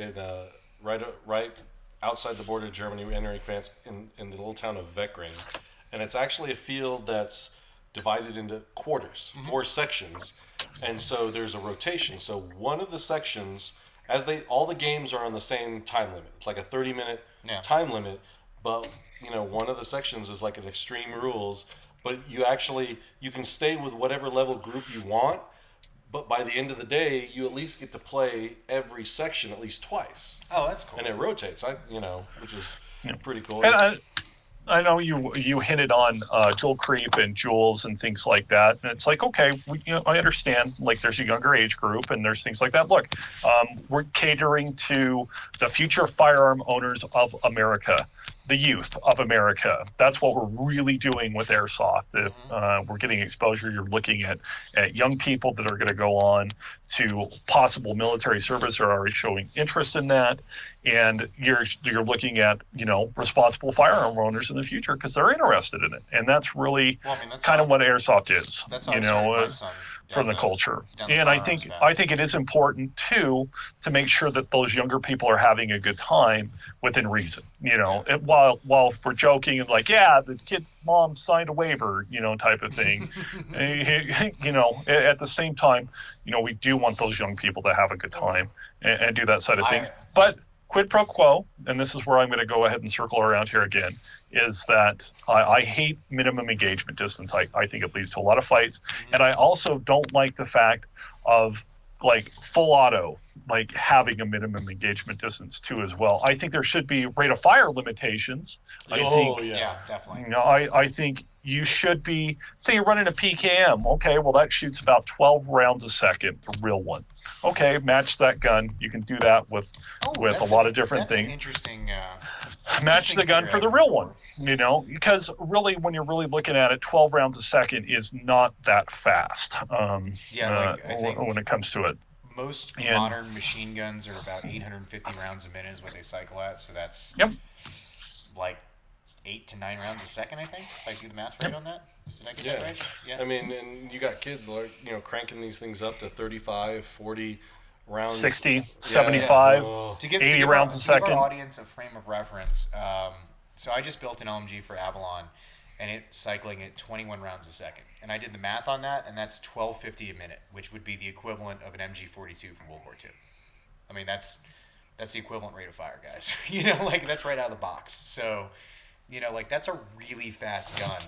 right outside the border of Germany, entering France, in the little town of Veckerin, and it's actually a field that's divided into quarters, 4 sections, and so there's a rotation. So one of the sections, all the games are on the same time limit. It's like a 30-minute time limit, but one of the sections is like an extreme rules. But you can stay with whatever level group you want, but by the end of the day, you at least get to play every section at least twice. Oh, that's cool. And it rotates, which is pretty cool. And I know you hinted on jewel creep and jewels and things like that, and it's like, okay, I understand. Like, there's a younger age group and there's things like that. Look, we're catering to the future firearm owners of America, the youth of America. That's what we're really doing with airsoft. If we're getting exposure, you're looking at young people that are going to go on to possible military service or are already showing interest in that. And you're looking at, responsible firearm owners in the future because they're interested in it. And that's really kind of what airsoft is, from the culture. And I think it is important, too, to make sure that those younger people are having a good time within reason. While we're joking and like, yeah, the kid's mom signed a waiver, type of thing. At the same time, we do want those young people to have a good time and do that side of things. But quid pro quo, and this is where I'm going to go ahead and circle around here again, is that I hate minimum engagement distance. I think it leads to a lot of fights. And I also don't like the fact of, like, full auto, like, having a minimum engagement distance, too, as well. I think there should be rate of fire limitations. Yeah, definitely. I think you should be, say you're running a PKM. Okay, well, that shoots about 12 rounds a second, the real one. Okay, match that gun. You can do that with a lot of different things. Interesting. Match the gun for the real one, because really, when you're really looking at it, 12 rounds a second is not that fast. I think when it comes to it. Most modern machine guns are about 850 rounds a minute is what they cycle at. So that's like 8 to 9 rounds a second, I think. If I do the math right on that. Did I get that right? Yeah. I mean, and you got kids like, cranking these things up to 35, 40 rounds. 60, 75, To give 80 rounds a to second. give our audience a frame of reference, so I just built an LMG for Avalon, and it's cycling at 21 rounds a second. And I did the math on that, and that's 1250 a minute, which would be the equivalent of an MG42 from World War II. I mean, that's the equivalent rate of fire, guys. That's right out of the box. So, that's a really fast gun,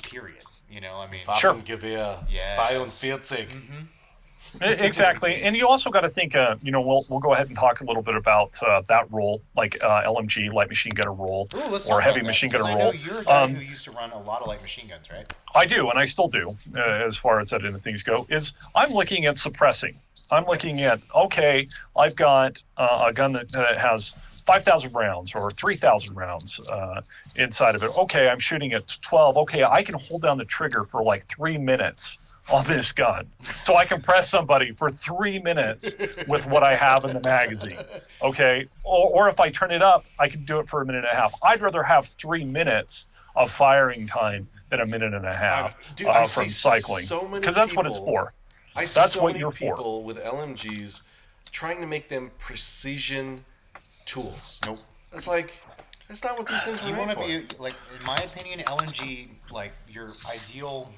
period. I mean, Sure. Waffengewehr, Yes. 42. Exactly, and you also got to think. We'll go ahead and talk a little bit about that role, like LMG, light machine gunner role, Ooh, let's or talk heavy about that, machine 'cause gunner I know role. you're a guy who used to run a lot of light machine guns, right? I do, and I still do, as far as that end of things go. Is I'm looking at suppressing. I'm looking at, okay, I've got a gun that has 5,000 rounds or 3,000 rounds inside of it. Okay, I'm shooting at 12. Okay, I can hold down the trigger for like 3 minutes on this gun. So I can press somebody for 3 minutes with what I have in the magazine. Okay, or if I turn it up, I can do it for a minute and a half. I'd rather have 3 minutes of firing time than a minute and a half Dude, I from see cycling. so many Because that's what it's people- for. I see That's so what many you're for. people with LMGs trying to make them precision tools. Nope. That's like, that's not what these things were You made want to for. be, like, in my opinion, LNG, like, your ideal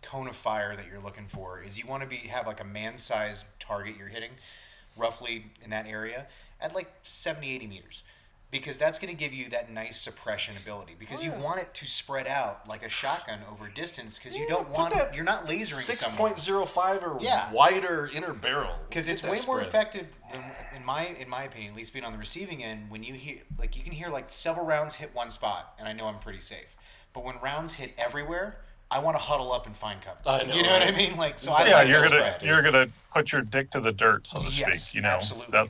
cone of fire that you're looking for is you want to have like a man-sized target you're hitting, roughly in that area, at like 70, 80 meters. Because that's going to give you that nice suppression ability. Because you want it to spread out like a shotgun over distance. Because you don't want, you're not lasering someone. 6.05 or Yeah. wider inner barrel. Because it's way more effective, in my opinion, at least being on the receiving end, when you hear, like, you can hear like several rounds hit one spot, and I know I'm pretty safe. But when rounds hit everywhere, I want to huddle up and find cover. I know, You know what I right? mean? Like, so Yeah, I like you're gonna put your dick to the dirt, so to Yes, speak. absolutely.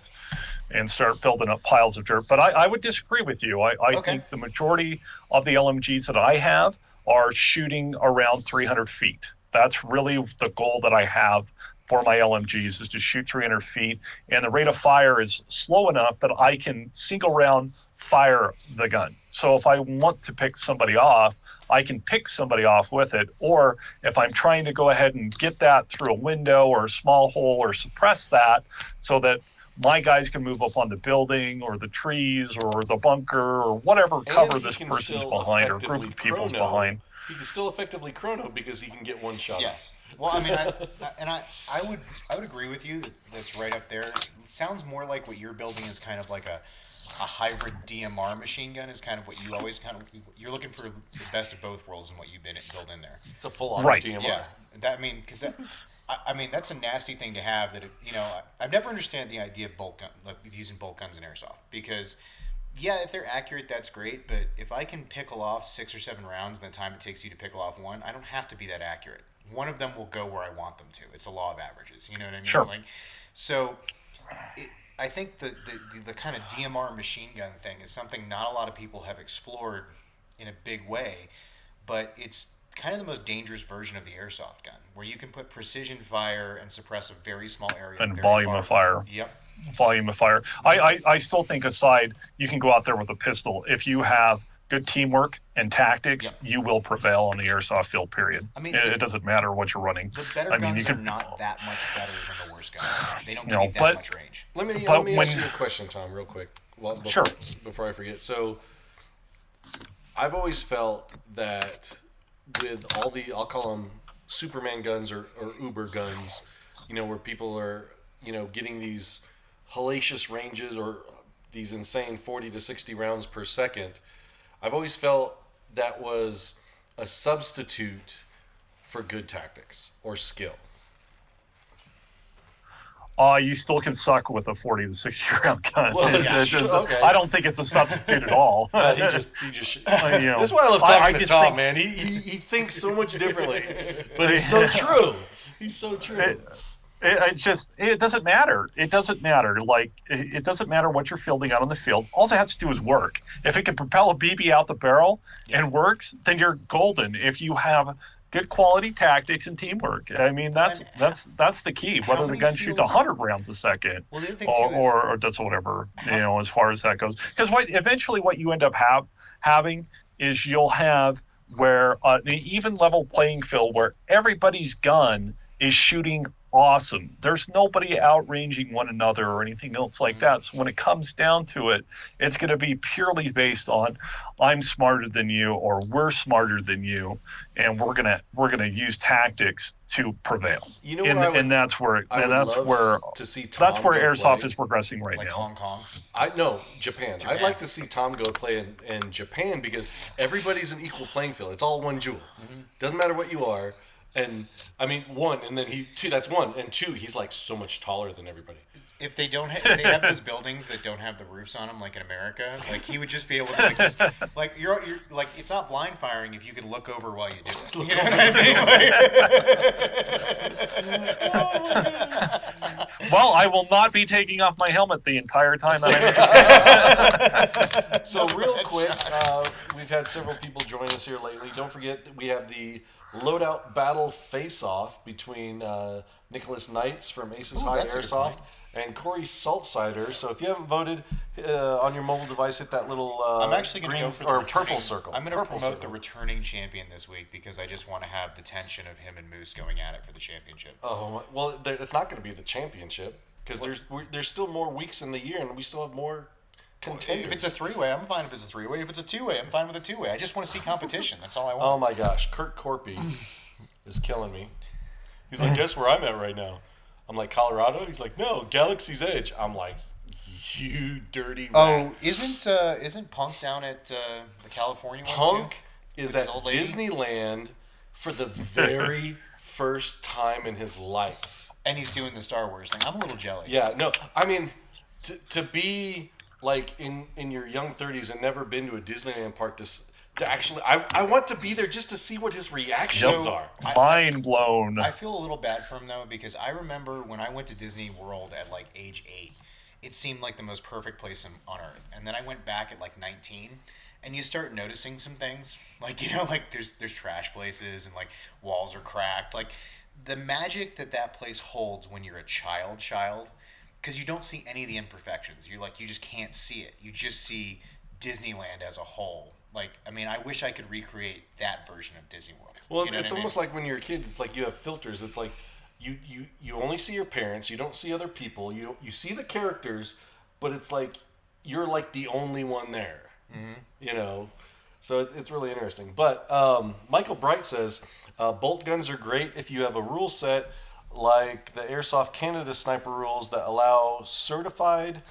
And start building up piles of dirt. But I would disagree with you. I Okay. think the majority of the LMGs that I have are shooting around 300 feet. That's really the goal that I have for my LMGs, is to shoot 300 feet, and the rate of fire is slow enough that I can single round fire the gun. So if I want to pick somebody off, I can pick somebody off with it. Or if I'm trying to go ahead and get that through a window or a small hole, or suppress that so that my guys can move up on the building or the trees or the bunker or whatever cover he this can person's still behind or group effectively of people's chrono. behind. He can still effectively chrono because he can get one shot. Yes. Well, I mean, I would agree with you that that's right up there. It sounds more like what you're building is kind of like a hybrid DMR machine gun is kind of what you always you're looking for the best of both worlds in what you've been built in there. It's a full-on Right. DMR. Yeah. Because I mean, that's a nasty thing to have. That I've never understood the idea of bolt gun, like using bolt guns in airsoft. Because if they're accurate, that's great. But if I can pickle off 6 or 7 rounds in the time it takes you to pickle off one, I don't have to be that accurate. One of them will go where I want them to. It's a law of averages. You know what I mean? Sure. I think the kind of DMR machine gun thing is something not a lot of people have explored in a big way, but it's kind of the most dangerous version of the airsoft gun, where you can put precision fire and suppress a very small area. And very volume far of fire. away. Yep. Volume of fire. I still think aside, you can go out there with a pistol. If you have good teamwork and tactics, you will prevail on the airsoft field, period. I mean, it doesn't matter what you're running. The better guns are not that much better than the worst guns. They don't give you that much range. Let me when- ask you a question, Tom, real quick. Before I forget. So, I've always felt that with all the, I'll call them Superman guns or Uber guns, where people are, getting these hellacious ranges or these insane 40 to 60 rounds per second, I've always felt that was a substitute for good tactics or skill. You still can suck with a 40 to 60 round gun. Well, okay. I don't think it's a substitute at all. He just. That's why I love talking to Tom, man. He thinks so much differently, but he's so true. He's so true. It doesn't matter. It doesn't matter. Like, it doesn't matter what you're fielding out on the field. All it has to do is work. If it can propel a BB out the barrel and works, then you're golden. If you have good quality tactics and teamwork, I mean, that's the key. Whether the gun shoots 100 rounds a second, well, the other thing or does whatever, as far as that goes. Because eventually what you end up having is you'll have where an even level playing field where everybody's gun is shooting awesome. There's nobody outranging one another or anything else like that. So when it comes down to it, it's going to be purely based on I'm smarter than you or we're smarter than you, and we're gonna use tactics to prevail. You know, and that's where to see Tom that's where Airsoft play. Is progressing right like now. Hong Kong. Japan. I'd like to see Tom go play in Japan because everybody's an equal playing field. It's all one jewel. Doesn't matter what you are. And I mean, one, and then two. That's one, and two. He's like so much taller than everybody. If they don't, if they have those buildings that don't have the roofs on them, like in America, like he would just be able to like just like you're like it's not blind firing if you can look over while you do it. You know what I mean? Well, I will not be taking off my helmet the entire time that I'm. So real quick, we've had several people join us here lately. Don't forget that we have the Loadout Battle Face-Off between Nicholas Knights from Aces High Airsoft and Corey Saltsider. So if you haven't voted on your mobile device, hit that little I'm actually going to go for the purple circle. I'm going to promote the returning champion this week because I just want to have the tension of him and Moose going at it for the championship. Oh, well, it's not going to be the championship because there's still more weeks in the year and we still have more contenders. If it's a three-way, I'm fine if it's a three-way. If it's a two-way, I'm fine with a two-way. I just want to see competition. That's all I want. Oh my gosh, Kurt Corpy is killing me. He's like, guess where I'm at right now? I'm like, Colorado? He's like, no, Galaxy's Edge. I'm like, you dirty rat. Oh, isn't Punk down at the California one Punk too? is at Disneyland for the very first time in his life. And he's doing the Star Wars thing. I'm a little jelly. Yeah, no, I mean, to be like in your young 30s and never been to a Disneyland park to actually, I want to be there just to see what his reactions are. Mind blown. I feel a little bad for him though because I remember when I went to Disney World at like age 8, it seemed like the most perfect place on earth. And then I went back at like 19, and you start noticing some things, like like there's trash places and like walls are cracked, like the magic that place holds when you're a child. Because you don't see any of the imperfections. You just can't see it. You just see Disneyland as a whole. Like, I mean, I wish I could recreate that version of Disney World. Well, it's almost like when you're a kid. It's like you have filters. It's like you only see your parents. You don't see other people. You see the characters, but it's like you're like the only one there. Mm-hmm. So it's really interesting. But Michael Bright says bolt guns are great if you have a rule set like the Airsoft Canada sniper rules that allow certified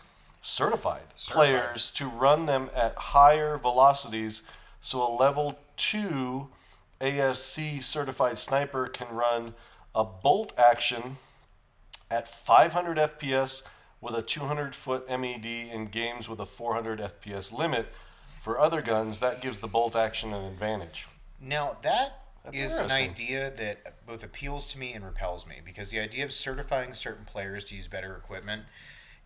players to run them at higher velocities, so a level 2 ASC certified sniper can run a bolt action at 500 FPS with a 200-foot MED in games with a 400 FPS limit. For other guns, that gives the bolt action an advantage. Now, that's an idea that both appeals to me and repels me, because the idea of certifying certain players to use better equipment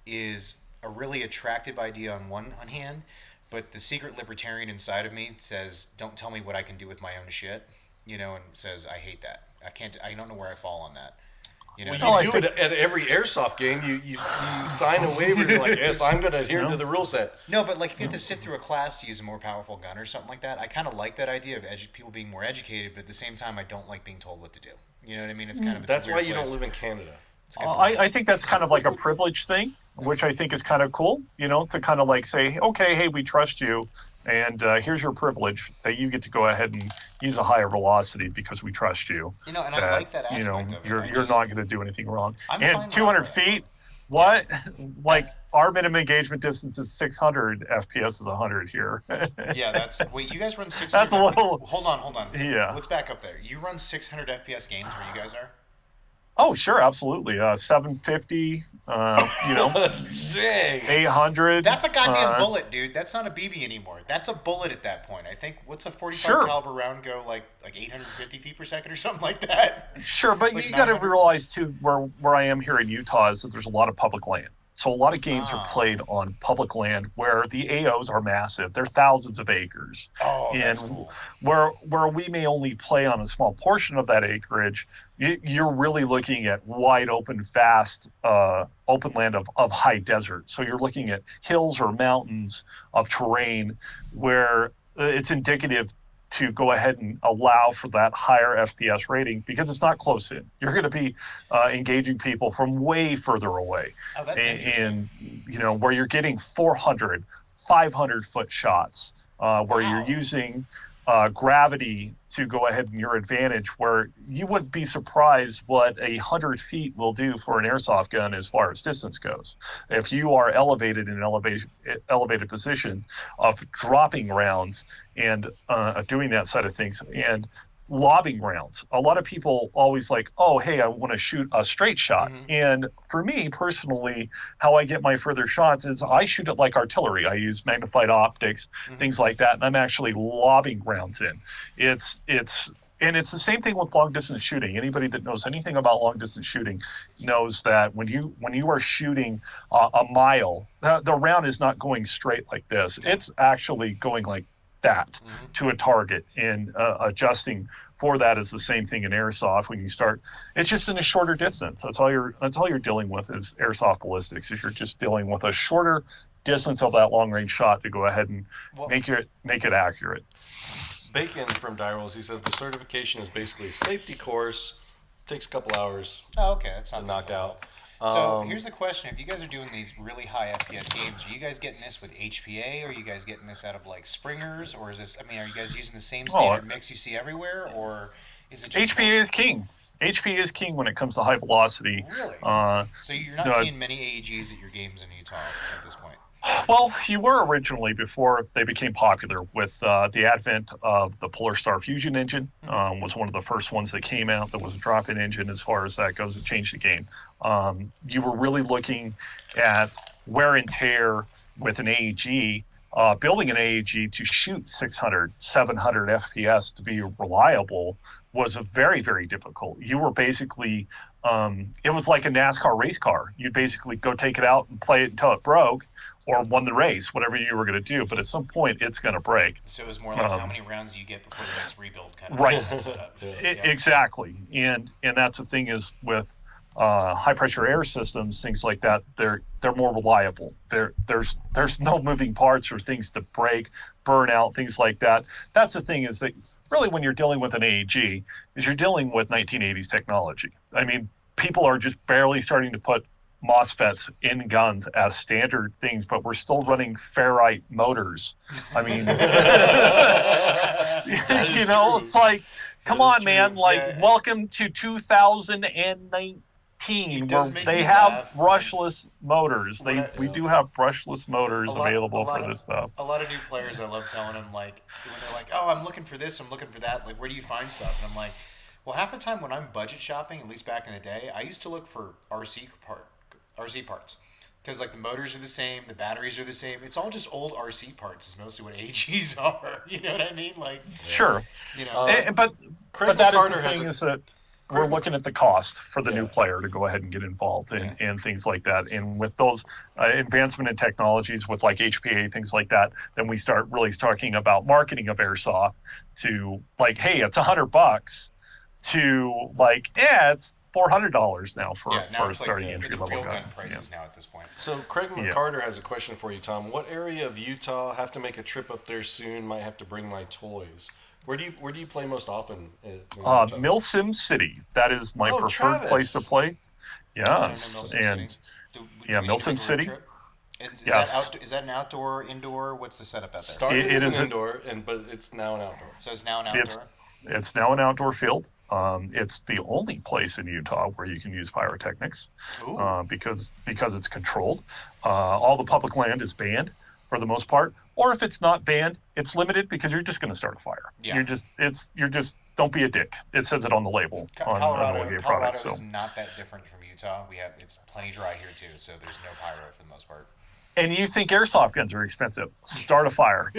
is a really attractive idea on one hand, but the secret libertarian inside of me says, don't tell me what I can do with my own shit, and says, I hate that. I don't know where I fall on that. Well, you do it at every airsoft game. You sign a waiver. You're like, yes, I'm going to adhere to the rule set. No, but like if you have to sit through a class to use a more powerful gun or something like that, I kind of like that idea of people being more educated. But at the same time, I don't like being told what to do. You know what I mean? It's kind of that's why you don't live in Canada. I think that's kind of like a privilege thing, which I think is kind of cool. To kind of like say, okay, hey, we trust you, and here's your privilege that you get to go ahead and use a higher velocity because we trust you. And I like that aspect of it. You're not going to do anything wrong. And 200 feet, what? Yeah. Like our minimum engagement distance is 600 FPS is 100 here. Yeah, wait, you guys run 600? That's a little. Hold on. So yeah. Let's back up there. You run 600 FPS games where you guys are? Oh, sure, absolutely. 750, Dang. 800. That's a goddamn bullet, dude. That's not a BB anymore. That's a bullet at that point. I think, what's a 45 caliber round go, like 850 feet per second or something like that? Sure, but like you got to realize, too, where I am here in Utah is that there's a lot of public land. So a lot of games are played on public land where the AOs are massive. They're thousands of acres. Oh, and that's cool. Where we may only play on a small portion of that acreage, you're really looking at wide open, vast open land of high desert. So you're looking at hills or mountains of terrain where it's indicative to go ahead and allow for that higher FPS rating because it's not close in. You're going to be engaging people from way further away. Oh, that's interesting. And where you're getting 400, 500-foot shots, where you're using gravity to go ahead in your advantage, where you would be surprised what 100 feet will do for an airsoft gun as far as distance goes. If you are elevated in an elevated position of dropping rounds and doing that side of things and lobbing rounds. A lot of people always like, oh, hey, I want to shoot a straight shot. Mm-hmm. And for me personally, how I get my further shots is I shoot it like artillery. I use magnified optics, things like that, and I'm actually lobbing rounds in. It's the same thing with long distance shooting. Anybody that knows anything about long distance shooting knows that when you are shooting a mile, the round is not going straight like this. It's actually going like that to a target, and adjusting for that is the same thing in airsoft. When you start, it's just in a shorter distance. That's all you're dealing with is airsoft ballistics. Is you're just dealing with a shorter distance of that long range shot to go ahead and make it accurate. Bacon from Direwolves, he said the certification is basically a safety course. Takes a couple hours. Oh, okay, that's not to knock out. So here's the question: if you guys are doing these really high FPS games, are you guys getting this with HPA? Or are you guys getting this out of like Springers? Or is this? I mean, are you guys using the same standard mix you see everywhere, or is it just HPA is king? HPA is king when it comes to high velocity. Really? So you're not seeing many AEGs at your games in Utah at this point. Well, you were originally before they became popular with the advent of the Polar Star Fusion engine. Was one of the first ones that came out that was a drop-in engine as far as that goes. It changed the game. You were really looking at wear and tear with an AEG. Building an AEG to shoot 600, 700 FPS to be reliable was very, very difficult. You were basically, it was like a NASCAR race car. You'd basically go take it out and play it until it broke, or won the race, whatever you were going to do. But at some point, it's going to break. So it was more like how many rounds do you get before the next rebuild kind of right. setup. Exactly. And that's the thing is with high pressure air systems, things like that, they're more reliable. There's no moving parts or things to break, burn out, things like that. That's the thing is that really when you're dealing with an AEG, is you're dealing with 1980s technology. I mean, people are just barely starting to put MOSFETs in guns as standard things, but we're still running ferrite motors. I mean, it's like, come on, man. Like, welcome to 2019, where they have brushless motors. We do have brushless motors available for this stuff. A lot of new players, I love telling them, like, when they're like, oh, I'm looking for this, I'm looking for that, like, where do you find stuff? And I'm like, well, half the time when I'm budget shopping, at least back in the day, I used to look for RC parts. Because, like, the motors are the same, the batteries are the same. It's all just old RC parts is mostly what AGs are. You know what I mean? Like, sure. But Craig that is McCarter the thing is that we're looking at the cost for the new player to go ahead and get involved and things like that. And with those advancement in technologies with like HPA, things like that, then we start really talking about marketing of airsoft to like, hey, it's $100 to like, it's $400 now for starting entry level gun. It's real gun prices now at this point. So Craig McCarter has a question for you, Tom. What area of Utah? Have to make a trip up there soon. Might have to bring my toys. Where do you play most often? Milsim City. That is my preferred place to play. Yes, and Milsim City. Is that an outdoor, indoor? What's the setup out there? Started as an indoor, but it's now an outdoor. So it's now an outdoor? It's now an outdoor field. It's the only place in Utah where you can use pyrotechnics because it's controlled. All the public land is banned for the most part, or if it's not banned, it's limited because you're just going to start a fire. Yeah. You're just don't be a dick. It says it on the label on the product. Colorado is not that different from Utah. It's plenty dry here too, so there's no pyro for the most part. And you think airsoft guns are expensive? Start a fire.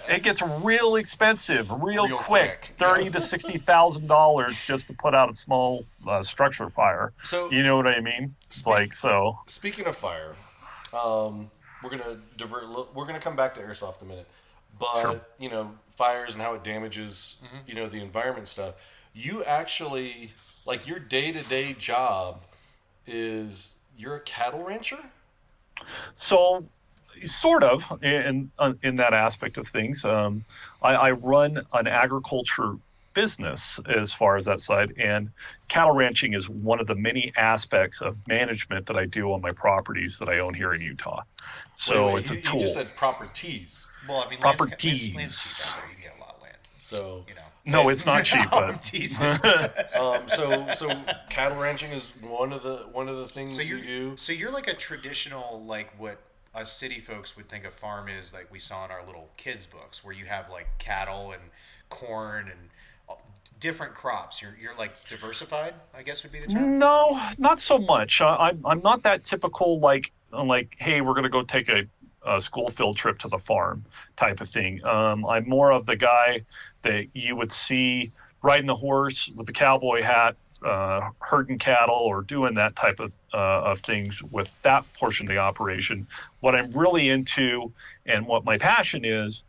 It gets real expensive, real quick. $30,000 to $60,000 just to put out a small structure fire. So you know what I mean? Speaking of fire, we're gonna divert. We're gonna come back to airsoft in a minute, but fires and how it damages the environment stuff. You actually your day-to-day job is. You're a cattle rancher? So, Sort of in that aspect of things. I run an agriculture business as far as that side, and cattle ranching is one of the many aspects of management that I do on my properties that I own here in Utah. So Wait, it's a you tool. just said properties. Well, I mean, land's cheap out there. You can get a lot of land. So No, it's not cheap, I'm but teasing. so cattle ranching is one of the things you do. So you're like a traditional, like what us city folks would think a farm is, like we saw in our little kids books, where you have like cattle and corn and different crops. You're like diversified, I guess would be the term. no, not so much. I'm not that typical like hey, we're gonna go take a school field trip to the farm type of thing. I'm more of the guy that you would see riding the horse with the cowboy hat, herding cattle or doing that type of things with that portion of the operation. What I'm really into and what my passion is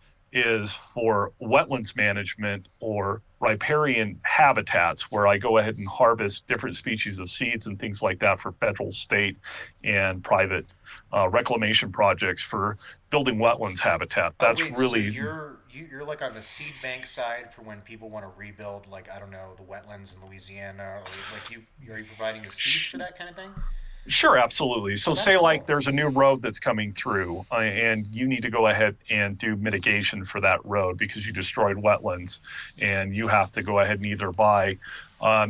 for wetlands management or riparian habitats, where I go ahead and harvest different species of seeds and things like that for federal, state, and private reclamation projects for building wetlands habitat. That's really... So you're like on the seed bank side for when people want to rebuild, like, I don't know, the wetlands in Louisiana, or like are you providing the seeds for that kind of thing? Sure, absolutely. So say cool. like there's a new road that's coming through and you need to go ahead and do mitigation for that road because you destroyed wetlands, and you have to go ahead and either buy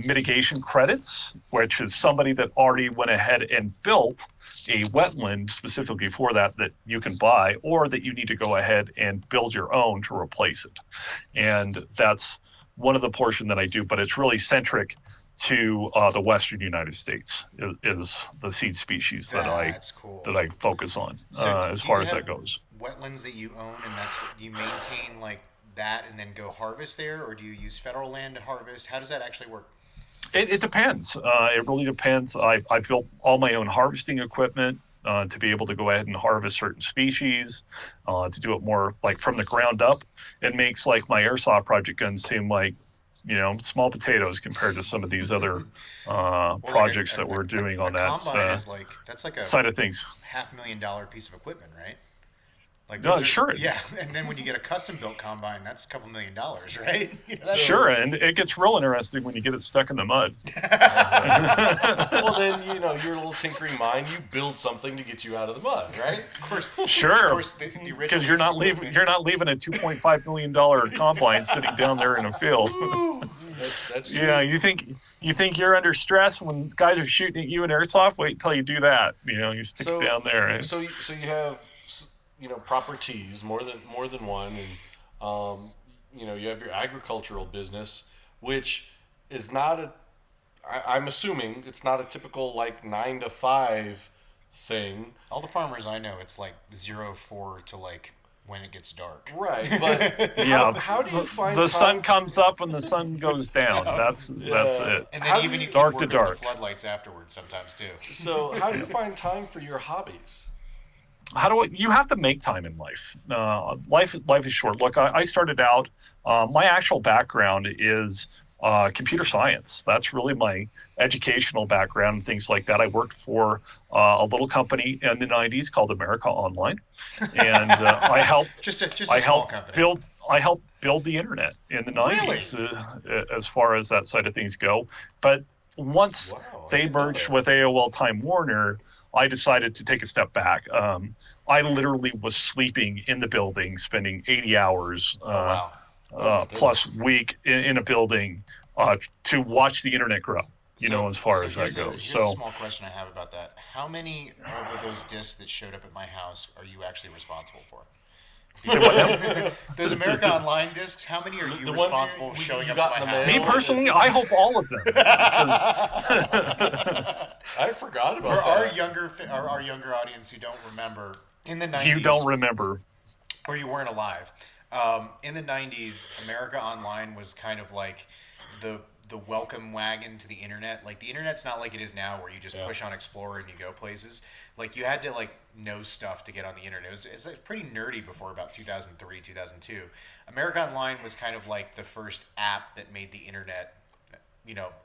mitigation credits, which is somebody that already went ahead and built a wetland specifically for that you can buy, or that you need to go ahead and build your own to replace it. And that's one of the portion that I do, but it's really centric to the Western United States is the seed species that I focus on as far as that goes. Wetlands that you own, and that's what you maintain, like that, and then go harvest there, or do you use federal land to harvest? How does that actually work? It depends. It really depends. I've built all my own harvesting equipment to be able to go ahead and harvest certain species, to do it more like from the ground up. It makes like my airsoft project guns seem like, small potatoes compared to some of these other projects that we're doing on that that's like a side of things. $500,000 piece of equipment, right? Like sure. Yeah, and then when you get a custom built combine, that's a couple $1 million, right? Sure, and it gets real interesting when you get it stuck in the mud. Well, then your little tinkering mind, you build something to get you out of the mud, right? Of course. Sure. Of course, because you're not leaving a $2.5 million combine sitting down there in a field. That's true. Yeah, you think you're under stress when guys are shooting at you in airsoft? Wait until you do that. You stick it down there. Right? So you have properties, more than one, and you have your agricultural business, which is not I'm assuming it's not a typical like 9 to 5 thing. All the farmers I know, it's like 0-4 to like when it gets dark. Right, but how do you find the time? sun comes up and the sun goes down? That's it. And then even you dark keep to working dark. with the floodlights afterwards sometimes too. So how do you find time for your hobbies? You have to make time in life. Life is short. Look, I started out, my actual background is computer science. That's really my educational background and things like that. I worked for a little company in the 90s called America Online, and I helped build the internet in the 90s as far as that side of things go. But once they merged with AOL Time Warner, I decided to take a step back. I literally was sleeping in the building, spending 80 hours plus week in a building to watch the internet grow, as far as that goes. Here's a small question I have about that. How many of those discs that showed up at my house are you actually responsible for? Those America Online discs, how many are you responsible for showing up to my house? Me personally, I hope all of them. I forgot about that. For our younger audience who don't remember, in the 90s... You don't remember. Or you weren't alive. In the 90s, America Online was kind of like the welcome wagon to the internet. Like, the internet's not like it is now where you just push on Explorer and you go places. Like, you had to know stuff to get on the internet. It was pretty nerdy before about 2003, 2002. America Online was kind of like the first app that made the internet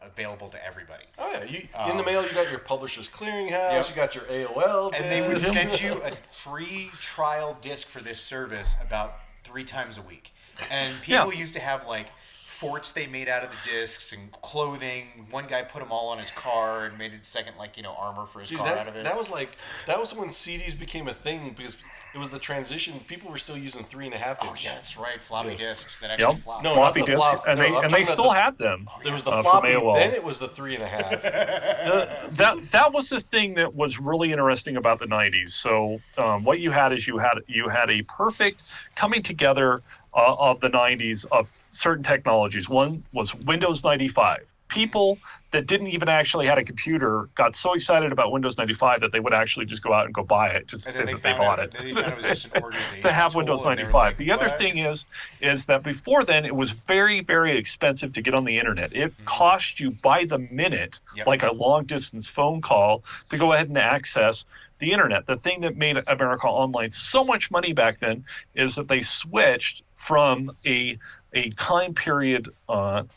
available to everybody. Oh yeah, in the mail you got your Publishers Clearinghouse, you got your AOL disc. And they would send you a free trial disc for this service about 3 times a week. And people used to have like forts they made out of the discs and clothing. One guy put them all on his car and made a second armor for his car out of it. That was when CDs became a thing because it was the transition. People were still using 3.5 inch. Oh yeah, that's right. Floppy discs that actually flopped. No, floppy not the disks, flop. and they still had them. There was the floppy, AOL. then it was the 3.5. That was the thing that was really interesting about the 90s. So what you had is you had a perfect coming together of the 90s of certain technologies. One was Windows 95. People that didn't even actually had a computer got so excited about Windows 95 that they would actually just go out and go buy it just to say that they bought it. They found it was just an organization to have Windows 95. Like, the other thing is that before then it was very, very expensive to get on the internet. It cost you by the minute, like a long distance phone call, to go ahead and access the internet. The thing that made America Online so much money back then is that they switched from a time period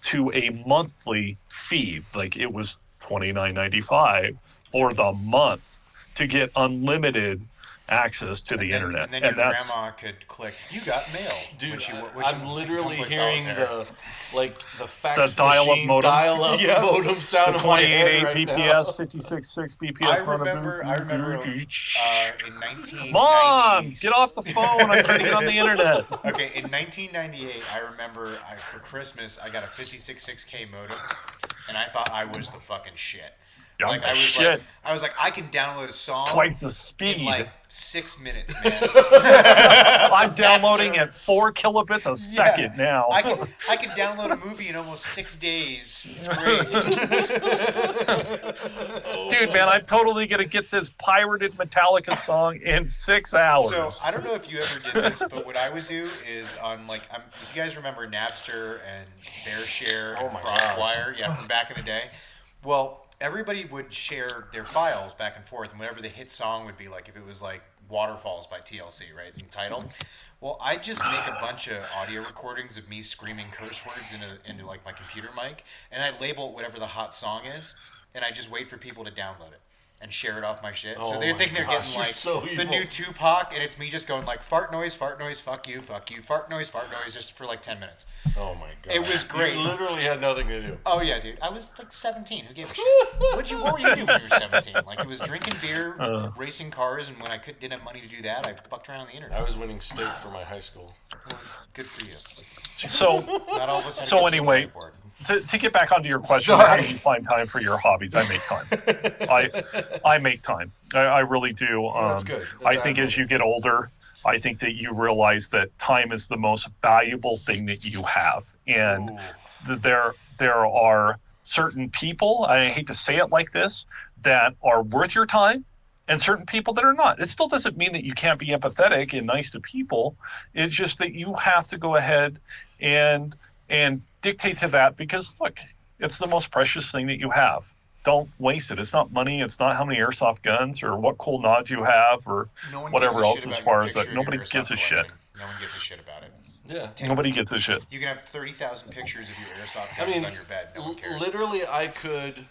to a monthly fee. Like it was $29.95 for the month to get unlimited access to the internet. And then your grandma could click, "You got mail." Dude, when I'm literally hearing the fax dial-up modem, modem sound of my head right BPS, now. 56.6 BPS. I remember in 1998. Mom, get off the phone! I'm trying to get on the internet. Okay, in 1998, I remember for Christmas I got a 56.6K modem, and I thought I was the fucking shit. I was like, I can download a song twice the speed in like 6 minutes, man. I'm downloading at 4 kilobits a second now. I can download a movie in almost 6 days. It's great. Dude, man, I'm totally gonna get this pirated Metallica song in 6 hours. So I don't know if you ever did this, but what I would do is on if you guys remember Napster and BearShare and FrostWire, from back in the day. Well, everybody would share their files back and forth, and whatever the hit song would be, like if it was like Waterfalls by TLC, right, entitled. Well, I'd just make a bunch of audio recordings of me screaming curse words into like my computer mic, and I'd label it whatever the hot song is, and I just wait for people to download it and share it off my shit. So they're thinking they're getting like the new Tupac, and it's me just going like fart noise, fuck you, fart noise, just for like 10 minutes. Oh my god. It was great. You literally had nothing to do. Oh yeah, dude. I was like 17. Who gave a shit? What were you doing when you were 17? Like it was drinking beer, racing cars, and when I didn't have money to do that, I fucked around on the internet. I was winning state for my high school. Good for you. So not all of us had so anyway, to get back onto your question, how do you find time for your hobbies? I make time. I make time. I really do. That's good. I think as you get older, I think that you realize that time is the most valuable thing that you have. And there are certain people, I hate to say it like this, that are worth your time, and certain people that are not. It still doesn't mean that you can't be empathetic and nice to people. It's just that you have to go ahead and dictate to that, because look, it's the most precious thing that you have. Don't waste it. It's not money. It's not how many airsoft guns or what cool nods you have or whatever else as far as that. Nobody gives a shit. No one gives a shit about it. Yeah. Nobody gives a shit. You can have 30,000 pictures of your airsoft guns on your bed. No one cares. Literally, I could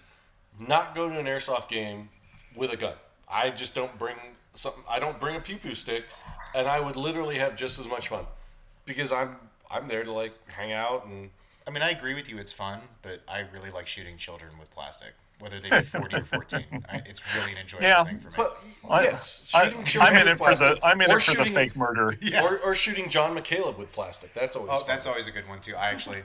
not go to an airsoft game with a gun. I just don't bring something. I don't bring a pew-pew stick, and I would literally have just as much fun because I'm there to like hang out and. I mean, I agree with you. It's fun, but I really like shooting children with plastic, whether they be 40 or 14. It's really an enjoyable thing for me. But yes, shooting children I'm in with it plastic. I'm in it for the fake murder. Yeah. Or shooting John McCaleb with plastic. That's always fun. That's always a good one too. I actually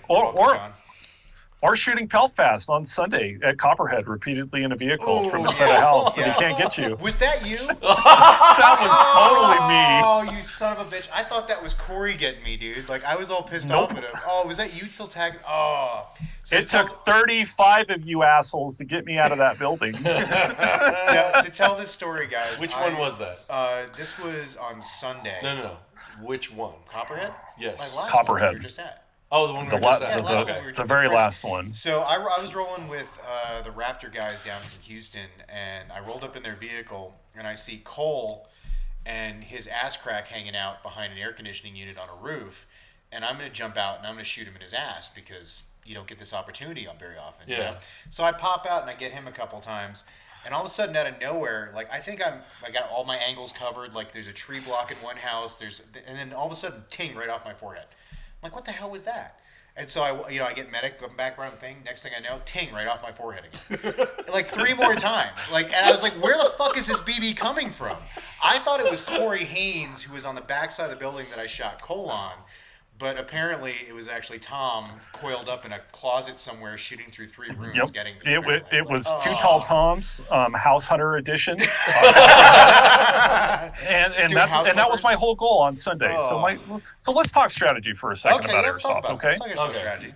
or shooting Peltast on Sunday at Copperhead repeatedly in a vehicle from inside a house that he can't get you. Was that you? That was totally me. Oh, you son of a bitch. I thought that was Corey getting me, dude. Like, I was all pissed off at him. Oh, was that you still tagging? Oh. So it took 35 of you assholes to get me out of that building. Now, to tell this story, guys. Which one was that? This was on Sunday. No. Which one? Copperhead? Yes. My last Copperhead. one we were just at. Oh, the one we were just at. The very last one. So I was rolling with the Raptor guys down from Houston, and I rolled up in their vehicle, and I see Cole and his ass crack hanging out behind an air conditioning unit on a roof, and I'm going to jump out and I'm going to shoot him in his ass because you don't get this opportunity on very often. Yeah. You know? So I pop out and I get him a couple times. And all of a sudden, out of nowhere, like I think I got all my angles covered. Like there's a tree block in one house. And then all of a sudden, ting right off my forehead. I'm like, what the hell was that? And so I get medic, go back around the thing. Next thing I know, ting right off my forehead again, like 3 more times. Like, and I was like, where the fuck is this BB coming from? I thought it was Corey Haynes, who was on the backside of the building that I shot Cole on. But apparently, it was actually Tom coiled up in a closet somewhere, shooting through 3 rooms, Yep. getting. It was Two Tall Toms, House Hunter edition, and that was my whole goal on Sunday. So let's talk strategy for a second about let's talk airsoft. about Okay. Let's talk about strategy.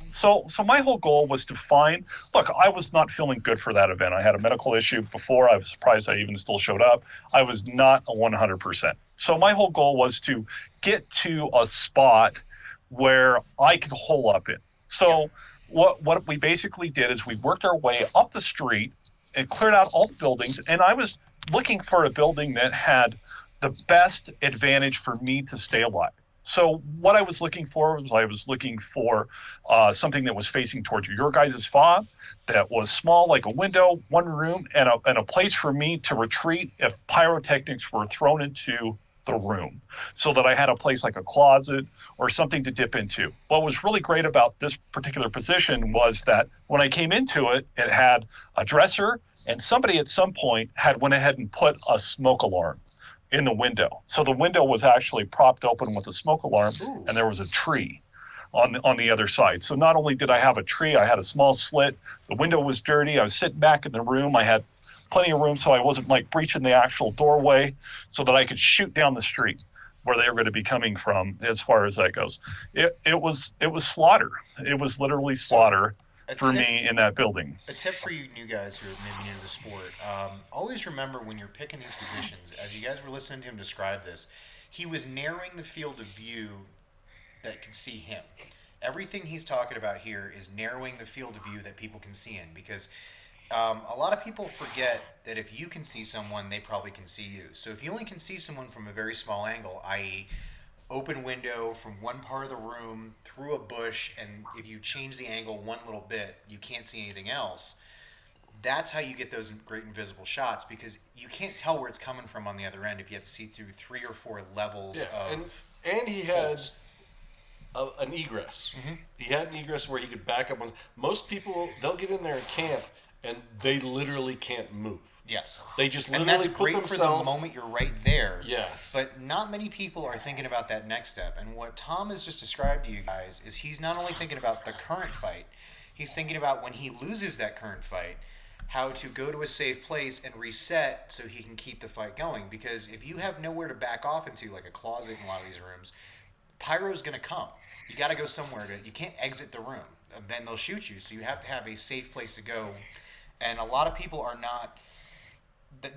So my whole goal was to find. Look, I was not feeling good for that event. I had a medical issue before. I was surprised I even still showed up. I was not a 100%. So my whole goal was to get to a spot where I could hole up in. So what we basically did is we worked our way up the street and cleared out all the buildings. And I was looking for a building that had the best advantage for me to stay alive. So what I was looking for something that was facing towards your guys' fob, that was small, like a window, one room, and a place for me to retreat if pyrotechnics were thrown into the room, so that I had a place like a closet or something to dip into. What was really great about this particular position was that when I came into it, it had a dresser, and somebody at some point had went ahead and put a smoke alarm in the window. So the window was actually propped open with a smoke alarm. Ooh. And there was a tree on the other side. So not only did I have a tree, I had a small slit. The window was dirty. I was sitting back in the room. I had plenty of room, so I wasn't like breaching the actual doorway, so that I could shoot down the street where they were going to be coming from. As far as that goes, it was slaughter. It was literally slaughter for me in that building. A tip for you new guys who are maybe new to the sport: always remember when you're picking these positions. As you guys were listening to him describe this, he was narrowing the field of view that could see him. Everything he's talking about here is narrowing the field of view that people can see in, because a lot of people forget that if you can see someone, they probably can see you. So if you only can see someone from a very small angle, i.e. open window from one part of the room through a bush, and if you change the angle one little bit, you can't see anything else. That's how you get those great invisible shots, because you can't tell where it's coming from on the other end if you have to see through 3 or 4 levels of and he had an egress. Mm-hmm. He had an egress where he could back up. Most people, they'll get in there and camp, and they literally can't move. Yes. They just literally and that's put great themselves... for the moment you're right there. Yes. But not many people are thinking about that next step. And what Tom has just described to you guys is he's not only thinking about the current fight, he's thinking about when he loses that current fight, how to go to a safe place and reset so he can keep the fight going. Because if you have nowhere to back off into, like a closet in a lot of these rooms, pyro's going to come. You got to go somewhere. You can't exit the room. Then they'll shoot you. So you have to have a safe place to go. And a lot of people are not.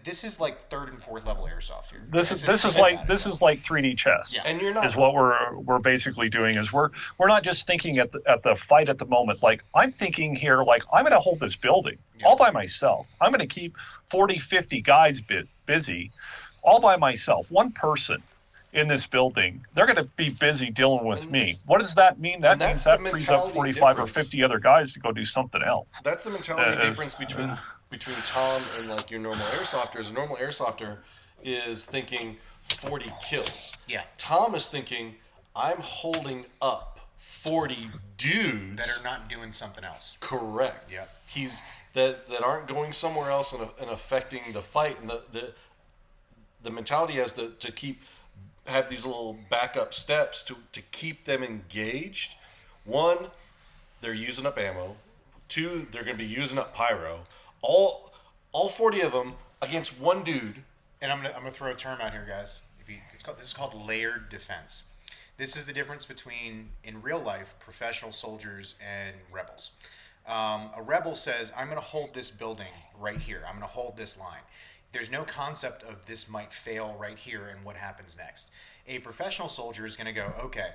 This is like 3rd and 4th level airsoft here. This is like 3D chess. Yeah. And you're not. Is what we're basically doing. Is we're not just thinking at the fight at the moment. Like, I'm thinking here, like, I'm going to hold this building all by myself. I'm going to keep 40, 50 guys busy all by myself. One person in this building, they're going to be busy dealing with me. What does that mean? That means that frees up 45 or 50 other guys to go do something else. That's the mentality difference between Tom and like your normal airsofters. A normal airsofter is thinking 40 kills. Yeah. Tom is thinking, I'm holding up 40 dudes that are not doing something else. Correct. Yeah. He's that aren't going somewhere else and affecting the fight, and the mentality has to have these little backup steps to keep them engaged. 1, they're using up ammo. 2, they're going to be using up pyro. All 40 of them against one dude. And I'm gonna throw a term out here, guys. This is called layered defense. This is the difference between, in real life, professional soldiers and rebels. A rebel says, I'm going to hold this building right here. I'm going to hold this line. There's no concept of this might fail right here and what happens next. A professional soldier is going to go, okay,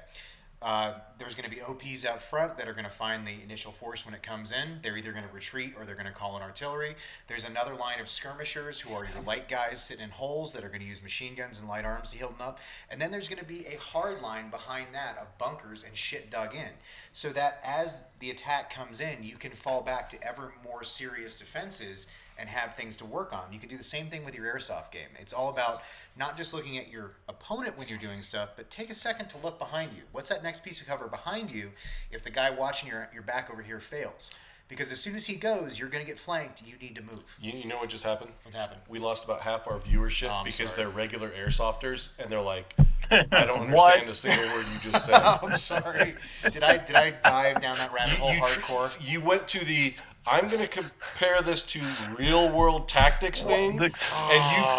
There's going to be OPs out front that are going to find the initial force when it comes in. They're either going to retreat or they're going to call in artillery. There's another line of skirmishers who are your light guys sitting in holes that are going to use machine guns and light arms to heal them up. And then there's going to be a hard line behind that of bunkers and shit dug in. So that as the attack comes in, you can fall back to ever more serious defenses and have things to work on. You can do the same thing with your airsoft game. It's all about not just looking at your opponent when you're doing stuff, but take a second to look behind you. What's that next piece of cover behind you if the guy watching your back over here fails? Because as soon as he goes, you're going to get flanked. You need to move. You know what just happened? What happened? We lost about half our viewership because sorry. they're regular airsofters, and they're like, I don't understand a single word you just said. I'm sorry. Did I dive down that rabbit hole hardcore? You went to the, I'm going to compare this to real-world tactics thing, and you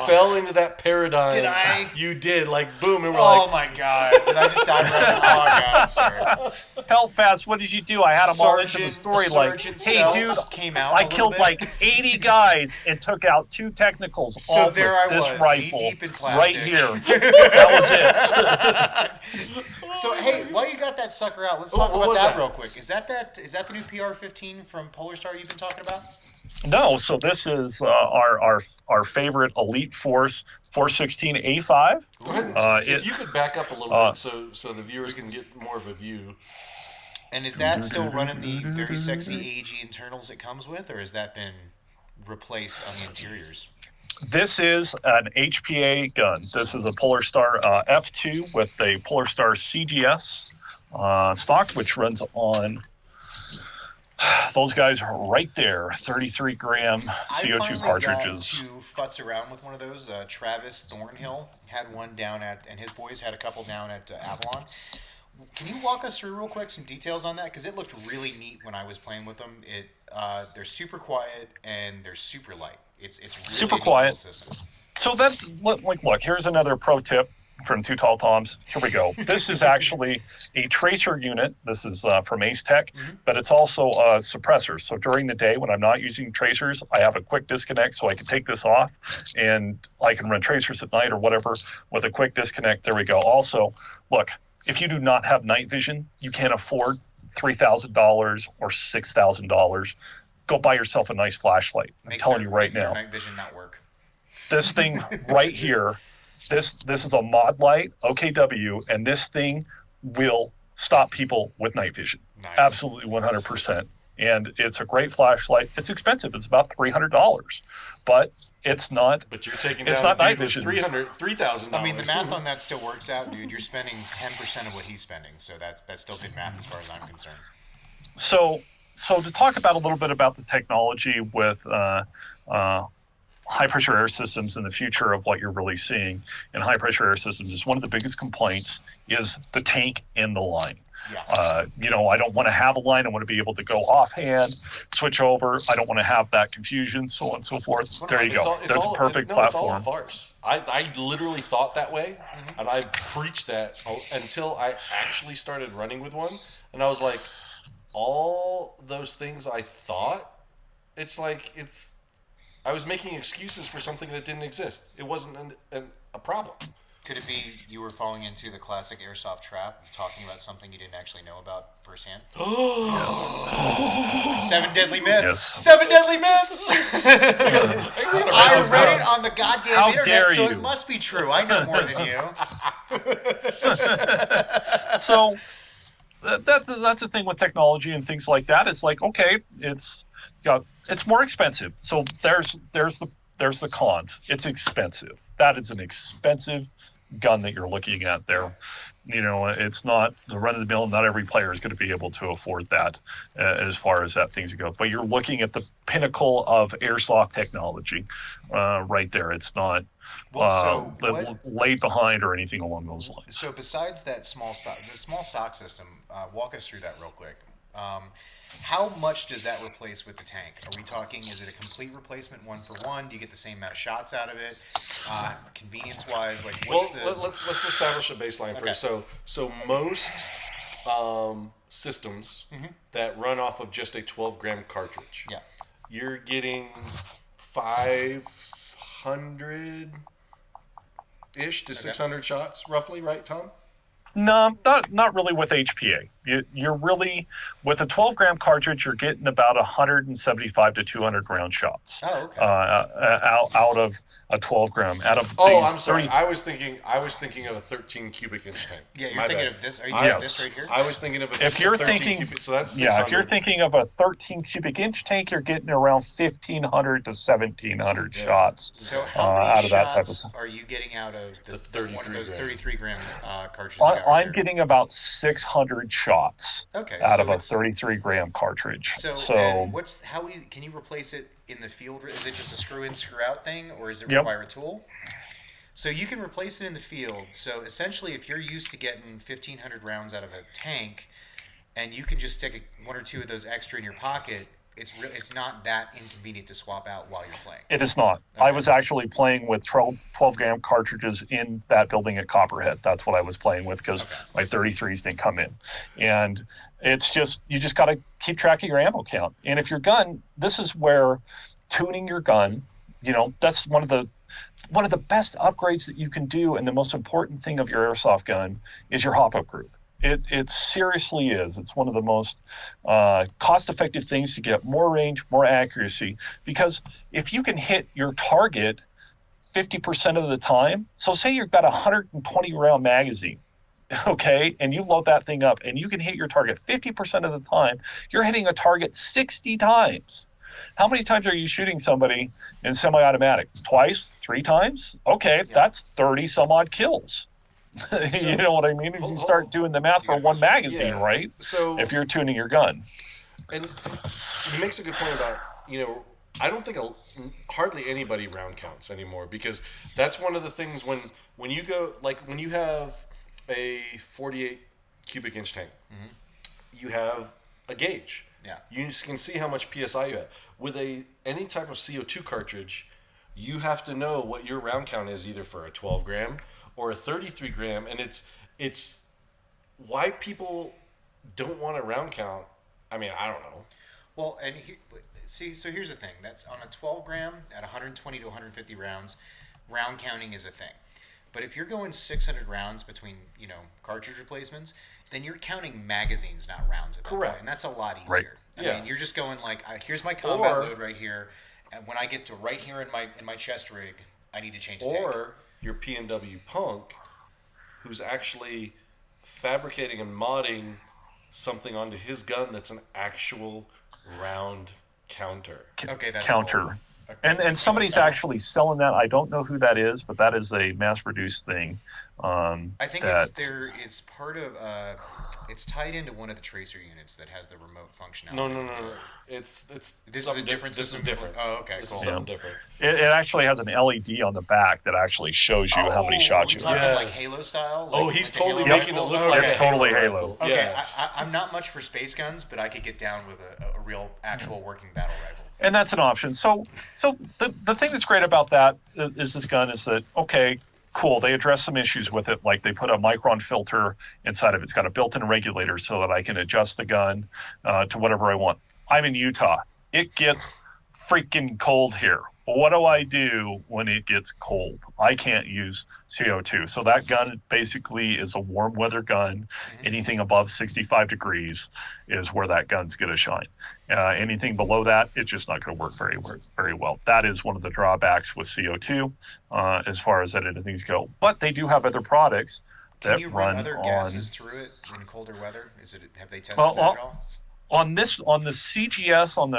fell into that paradigm. Did I? You did. Like, boom, and we're Oh, like, my God. Did I just dive right in? Oh, God, I'm sorry. Peltast, what did you do? I had them all into the story Sergeant hey, Sells dude, came out I a little killed bit. like 80 guys and took out 2 technicals, So all there with I this was, rifle knee-deep in right plastic. here. That was it. So, hey, while you got that sucker out, let's talk what about was that that? real quick. Is that the new PR-15 from Polar Star you've been talking about? No, so this is our favorite Elite Force 416A5. go ahead. If It- you could back up a little bit so the viewers can get more of a view. And is that still running the very sexy AG internals it comes with, or has that been replaced on the interiors? This is an HPA gun. This is a Polar Star F2 with a Polar Star CGS stock, which runs on those guys are right there, 33 gram CO2 cartridges. I finally got to futz around with one of those. Travis Thornhill had one down at, and his boys had a couple down at Avalon. Can you walk us through real quick some details on that? Because it looked really neat when I was playing with them. They're super quiet and they're super light. It's really Super a neat quiet. little system. So that's like, look, here's another pro tip from Two Tall Toms. Here we go. This is actually a tracer unit. This is from Ace Tech, but it's also a suppressor. So during the day when I'm not using tracers, I have a quick disconnect so I can take this off and I can run tracers at night or whatever with a quick disconnect. There we go. Also, look, if you do not have night vision, you can't afford $3,000 or $6,000. Go buy yourself a nice flashlight. I'm telling you right now. Night vision not work. This thing right here, this is a mod light, OKW, and this thing will stop people with night vision. Nice. Absolutely 100%. And it's a great flashlight. It's expensive. It's about $300, but it's not. But you're taking It's down not a night dude with vision. $3,000. I mean, the math on that still works out, dude. You're spending 10% of what he's spending, so that's still good math as far as I'm concerned. So to talk about a little bit about the technology with high pressure air systems in the future of what you're really seeing in high pressure air systems is one of the biggest complaints is the tank and the line. Yeah. I don't want to have a line. I want to be able to go offhand, switch over. I don't want to have that confusion, so on and so forth. There you go. There's a perfect It's platform. all a farce. I literally thought that way, and I preached that until I actually started running with one, and I was like, all those things I thought, I was making excuses for something that didn't exist. It wasn't a problem. Could it be you were falling into the classic airsoft trap, talking about something you didn't actually know about firsthand? 7 deadly myths. Yes. 7 deadly myths. I read it on the goddamn How internet, dare so you. it must be true. I know more than you. So that's the thing with technology and things like that. It's like, okay, it's more expensive. So there's the cons. It's expensive. That is an expensive gun that you're looking at there. It's not the run of the mill. Not every player is going to be able to afford that as far as that things go. But you're looking at the pinnacle of airsoft technology right there. It's not laid behind or anything along those lines. So besides that small stock system, walk us through that real quick. How much does that replace with the tank? Are we talking, is it a complete replacement 1-for-1? Do you get the same amount of shots out of it? Convenience-wise, like what's Let's establish a baseline first. So most systems that run off of just a 12-gram cartridge, you're getting 500-ish to 600 shots, roughly, right, Tom? No, not really with HPA. You're really, with a 12-gram cartridge, you're getting about 175 to 200 round shots. Oh, okay. Out of a 12-gram. Out of Oh, these I'm sorry. 30 I was thinking of a 13 cubic inch tank. Yeah, you're My thinking bad. of this. Are you thinking of this right here? I was thinking of a If you're 13 thinking, cubic, so that's yeah, 600. if you're thinking of a 13 cubic inch tank, you're getting around 1,500 to 1,700 shots. So how many out of that type shots of. are you getting out of The one 33 of those gram. 33 gram cartridges? you got right I'm there? getting about 600 shots Okay, out so of a it's- 33 gram cartridge. So, and how easy can you replace it in the field? Is it just a screw in, screw out thing, or does it Yep. require a tool? So you can replace it in the field. So essentially, if you're used to getting 1,500 rounds out of a tank, and you can just stick one or two of those extra in your pocket, it's not that inconvenient to swap out while you're playing. It is not. Okay. I was actually playing with 12 gram cartridges in that building at Copperhead. That's what I was playing with because my 33s didn't come in. And it's just, you just got to keep track of your ammo count. And if your gun, this is where tuning your gun, that's one of the best upgrades that you can do. And the most important thing of your airsoft gun is your hop-up group. It seriously is. It's one of the most cost-effective things to get more range, more accuracy. Because if you can hit your target 50% of the time, so say you've got a 120-round magazine, okay, and you load that thing up, and you can hit your target 50% of the time, you're hitting a target 60 times. How many times are you shooting somebody in semi-automatic? Twice? 3 times? Okay, that's 30-some-odd kills. You know what I mean? If you start doing the math for one magazine, right? So if you're tuning your gun. And he makes a good point about, I don't think hardly anybody round counts anymore, because that's one of the things when you go, like when you have a 48 cubic inch tank, you have a gauge. Yeah. You can see how much PSI you have. With any type of CO2 cartridge, you have to know what your round count is, either for a 12 gram or a 33 gram, and it's why people don't want a round count. I mean, I don't know. Well, and so here's the thing. That's on a 12 gram at 120 to 150 rounds, round counting is a thing. But if you're going 600 rounds between, cartridge replacements, then you're counting magazines, not rounds at that Correct. point, and that's a lot easier. Right. I mean, you're just going like, here's my combat load right here, and when I get to right here in my chest rig, I need to change the tank. Or your P&W punk, who's actually fabricating and modding something onto his gun that's an actual round counter. Okay, that's counter. cool. And somebody's actually selling that. I don't know who that is, but that is a mass-produced thing. I think it's part of it's tied into one of the tracer units that has the remote functionality. No. It's This is a different This system. is different. Oh, okay, This cool. is something different. It actually has an LED on the back that actually shows you how many shots you Talking have. like Halo style. Oh, like he's the totally Halo making it rifle? look Okay. like It's a totally Halo Halo. rifle. Okay, Yeah. I'm not much for space guns, but I could get down with a real, actual working battle rifle. And that's an option. So the thing that's great about that is this gun is that, okay, cool, they address some issues with it, like they put a micron filter inside of it. It's got a built-in regulator so that I can adjust the gun to whatever I want. I'm in Utah. It gets freaking cold here. What do I do when it gets cold? I can't use CO2. So that gun basically is a warm weather gun. Anything above 65 degrees is where that gun's going to shine. Anything below that, it's just not going to work very well. That is one of the drawbacks with CO2 as far as editing things go. But they do have other products Can that you run other on gases through it in colder weather? Have they tested that at all? on the CGS on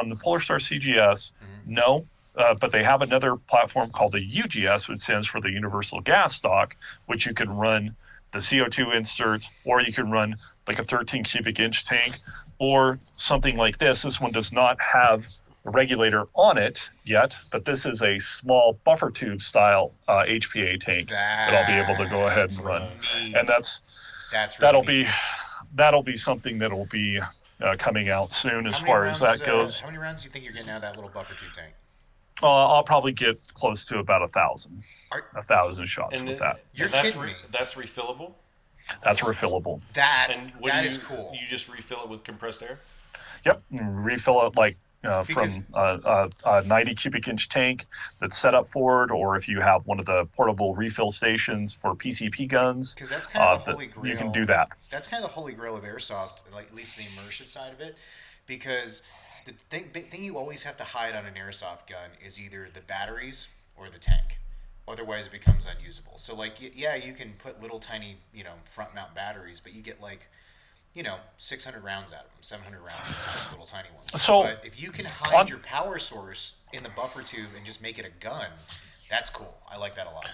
the Polar Star CGS, no. But they have another platform called the UGS, which stands for the Universal Gas Stock, which you can run the CO2 inserts, or you can run like a 13 cubic inch tank, or something like this. This one does not have a regulator on it yet, but this is a small buffer tube style HPA tank that I'll be able to go ahead and run, and that'll be something that'll be coming out soon as far as that goes. How many rounds do you think you're getting out of that little buffer tube tank? I'll probably get close to about 1,000 shots with that. That's refillable? That's refillable. That is cool. You just refill it with compressed air? Yep, refill it like from a 90 cubic inch tank that's set up for it, or if you have one of the portable refill stations for PCP guns, because that's kind of the holy grail. You can do that. That's kind of the holy grail of airsoft, like at least the immersive side of it, because the thing you always have to hide on an airsoft gun is either the batteries or the tank. Otherwise, it becomes unusable. So, like, yeah, you can put little tiny, front mount batteries, but you get 600 rounds out of them, 700 rounds sometimes, little tiny ones. So, but if you can hide your power source in the buffer tube and just make it a gun, that's cool. I like that a lot.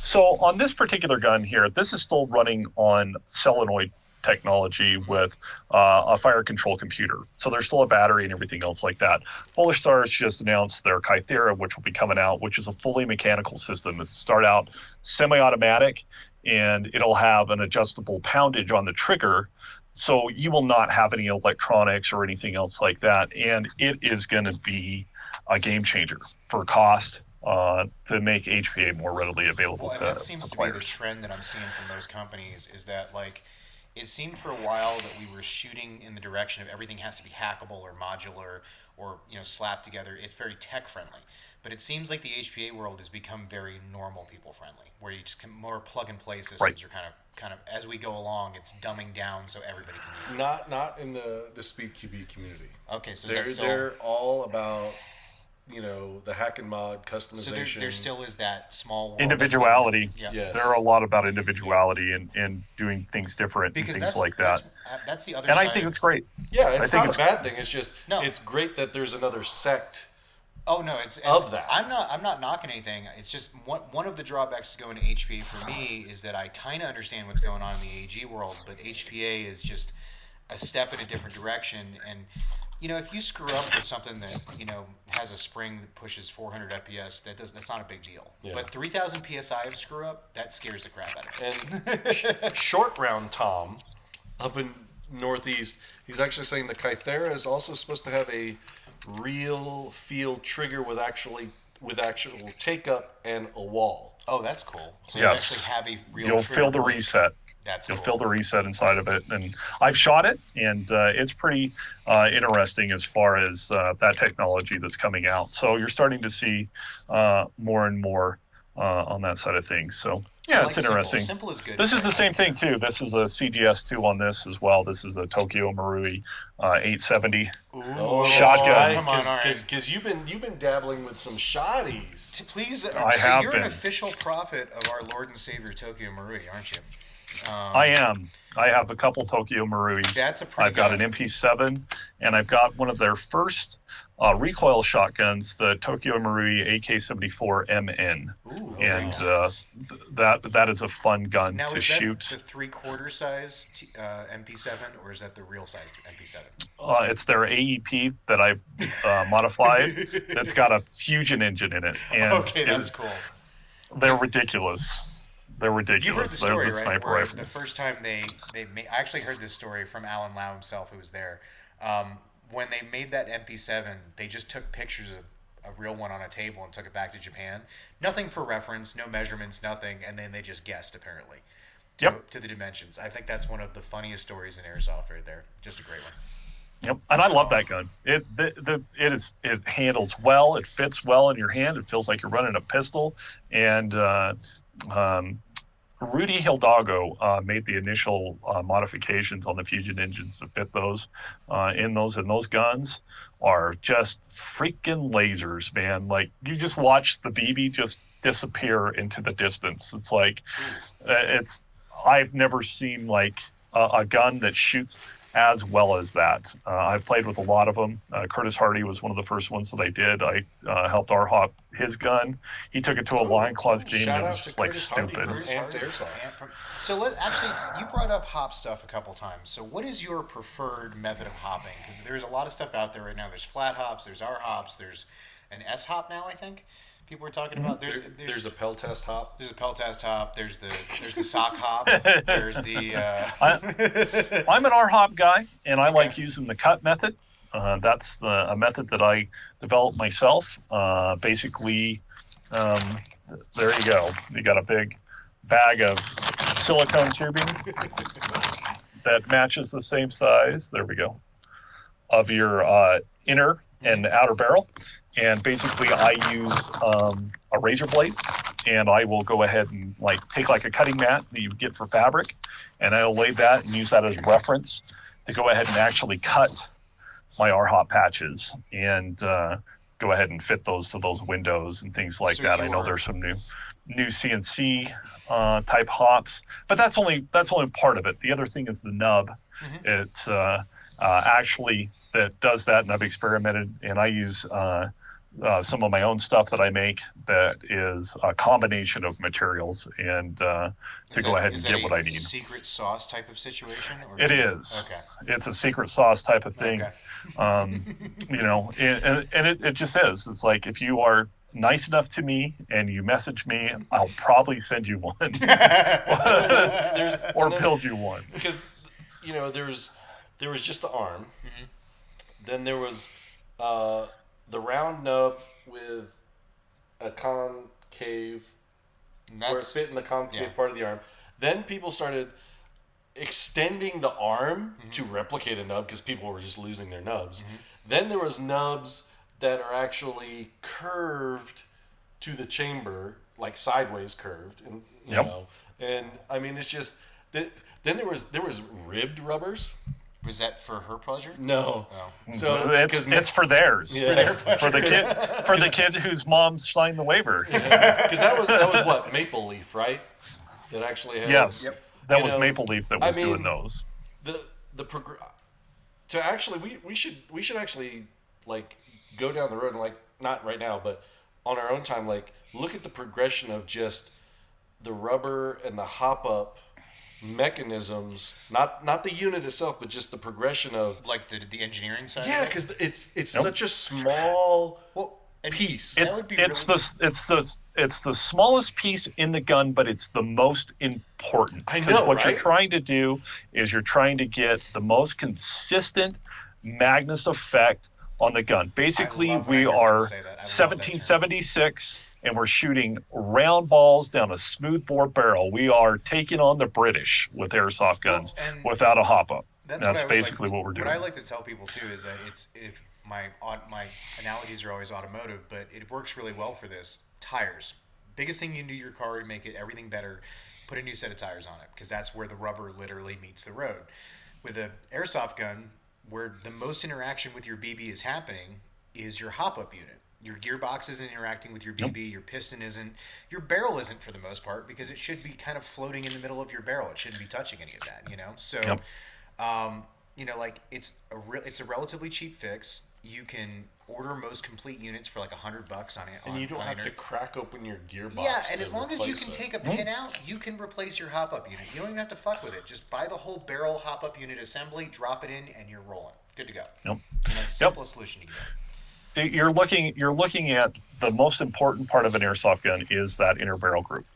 So on this particular gun here, this is still running on solenoid technology with a fire control computer. So there's still a battery and everything else like that. Polar Stars just announced their Kythera, which will be coming out, which is a fully mechanical system. It'll start out semi-automatic, and it'll have an adjustable poundage on the trigger. So you will not have any electronics or anything else like that. And it is going to be a game changer for cost, to make HPA more readily available well, and to that seems to players. Be the trend that I'm seeing from those companies is that, like, it seemed for a while that we were shooting in the direction of everything has to be hackable or modular or slapped together. It's very tech friendly, but it seems like the HPA world has become very normal people friendly, where you just can more plug and play systems. Right. Are kind of as we go along, it's dumbing down so everybody can use it. Not in the Speed QB community. Okay, so they're all about the hack and mod customization. So there still is that small world Individuality. Yeah. Yes. There are a lot about individuality and doing things different Because and things like that. That's the other And side. I think it's great. Yeah, I it's think not a bad thing. It's just it's great that there's another sect. Oh no, it's of that. I'm not knocking anything. It's just one of the drawbacks to going to HPA for me is that I kind of understand what's going on in the AG world, but HPA is just a step in a different direction. And if you screw up with something that has a spring that pushes 400 FPS, that's not a big deal. Yeah. But 3,000 PSI of screw up, that scares the crap out of me. And Short Round Tom, up in Northeast, he's actually saying the Kythera is also supposed to have a real feel trigger with actual take up and a wall. Oh, that's cool. So Yes. you actually have a real You'll trigger feel the point. reset. That's You'll cool. feel the reset inside of it. And I've shot it, and it's pretty interesting as far as that technology that's coming out. So you're starting to see more and more on that side of things. So yeah, I it's like interesting. Simple is good. This is the same thing too. This is a CGS2 on this as well. This is a Tokyo Marui 870 shotgun. Come on, all right. Because you've been dabbling with some shotties. Please, I so have you're been. an official prophet of our Lord and Savior Tokyo Marui, aren't you? I am. I have a couple Tokyo Maruis. That's a pretty I've got good- an MP7, and I've got one of their first recoil shotguns, the Tokyo Marui AK-74MN. Ooh, And very nice. that is a fun gun Now, to is shoot. that the 3/4 size MP7, or is that the real size MP7? It's their AEP that I modified. That's got a fusion engine in it, and Okay, that's cool. they're ridiculous. They're ridiculous. You've heard the story, They're the right? sniper Where rifle. the first time they made, I actually heard this story from Alan Lau himself, who was there. When they made that MP7, they just took pictures of a real one on a table and took it back to Japan. Nothing for reference, no measurements, nothing, and then they just guessed apparently to the dimensions. I think that's one of the funniest stories in airsoft right there. Just a great one. Yep, and I love that gun. It handles well. It fits well in your hand. It feels like you're running a pistol. And Rudy Hidalgo made the initial modifications on the fusion engines to fit those in those, and those guns are just freaking lasers, man. Like, you just watch the BB just disappear into the distance. It's like I've never seen like a gun that shoots as well as that. I've played with a lot of them. Curtis Hardy was one of the first ones that I did. I helped R-Hop his gun. He took it to a line clause game Shout and it out was to just like Curtis Hardy stupid. for Amped Airsoft. So you brought up hop stuff a couple times. So what is your preferred method of hopping? Because there's a lot of stuff out there right now. There's flat hops, there's R hops, there's an S hop now, I think. People are talking about There's a Peltast hop. There's a Peltast hop. There's the sock hop. There's the. I'm an R-Hop guy, and I like using the cut method. That's a method that I developed myself. Basically, there you go. You got a big bag of silicone tubing that matches the same size. There we go. Of your inner and the outer barrel. And basically I use a razor blade, and I will go ahead and take a cutting mat that you get for fabric, and I'll lay that and use that as reference to go ahead and actually cut my R-hop patches and go ahead and fit those to those windows and things like that. I know there's some new CNC type hops, but that's only part of it. The other thing is the nub. It's actually that does that, and I've experimented, and I use some of my own stuff that I make that is a combination of materials and to go ahead and get what I need. Secret sauce type of situation? Or it is. Okay. It's a secret sauce type of thing. Okay. And it just is. It's like, if you are nice enough to me and you message me, I'll probably send you one or build you one. Because there was just the arm. Then there was the round nub with a concave, where it fit in the concave part of the arm. Then people started extending the arm to replicate a nub because people were just losing their nubs. Then there was nubs that are actually curved to the chamber, like sideways curved, and you know, and I mean, it's just that. Then there was ribbed rubbers. Was that for her pleasure? No. Oh. So it's for theirs. Yeah. For the kid whose mom signed the waiver. Because that was what, Maple Leaf, right? That actually has. Yes. Yep. That was Maple Leaf that was doing those. We should actually go down the road and not right now, but on our own time, look at the progression of just the rubber and the hop up mechanisms, not the unit itself, but just the progression of the engineering side. Yeah, because it's such a small piece. It's the smallest piece in the gun, but it's the most important. I know, what you're trying to do is you're trying to get the most consistent Magnus effect on the gun. Basically, we are 1776. And we're shooting round balls down a smooth bore barrel. We are taking on the British with airsoft guns without a hop up. That's basically what we're doing. What I like to tell people too is that if my analogies are always automotive, but it works really well for this. Tires, biggest thing you can do to your car to make everything better. Put a new set of tires on it, because that's where the rubber literally meets the road. With an airsoft gun, where the most interaction with your BB is happening is your hop up unit. Your gearbox isn't interacting with your BB, your piston isn't, your barrel isn't for the most part, because it should be kind of floating in the middle of your barrel. It shouldn't be touching any of that, So, it's a relatively cheap fix. You can order most complete units for $100 on it. And you don't have to crack open your gearbox. Yeah, and as long as you can take a pin out, you can replace your hop up unit. You don't even have to fuck with it. Just buy the whole barrel hop up unit assembly, drop it in, and you're rolling. Good to go. Simplest solution you can do. You're looking at the most important part of an airsoft gun is that inner barrel group.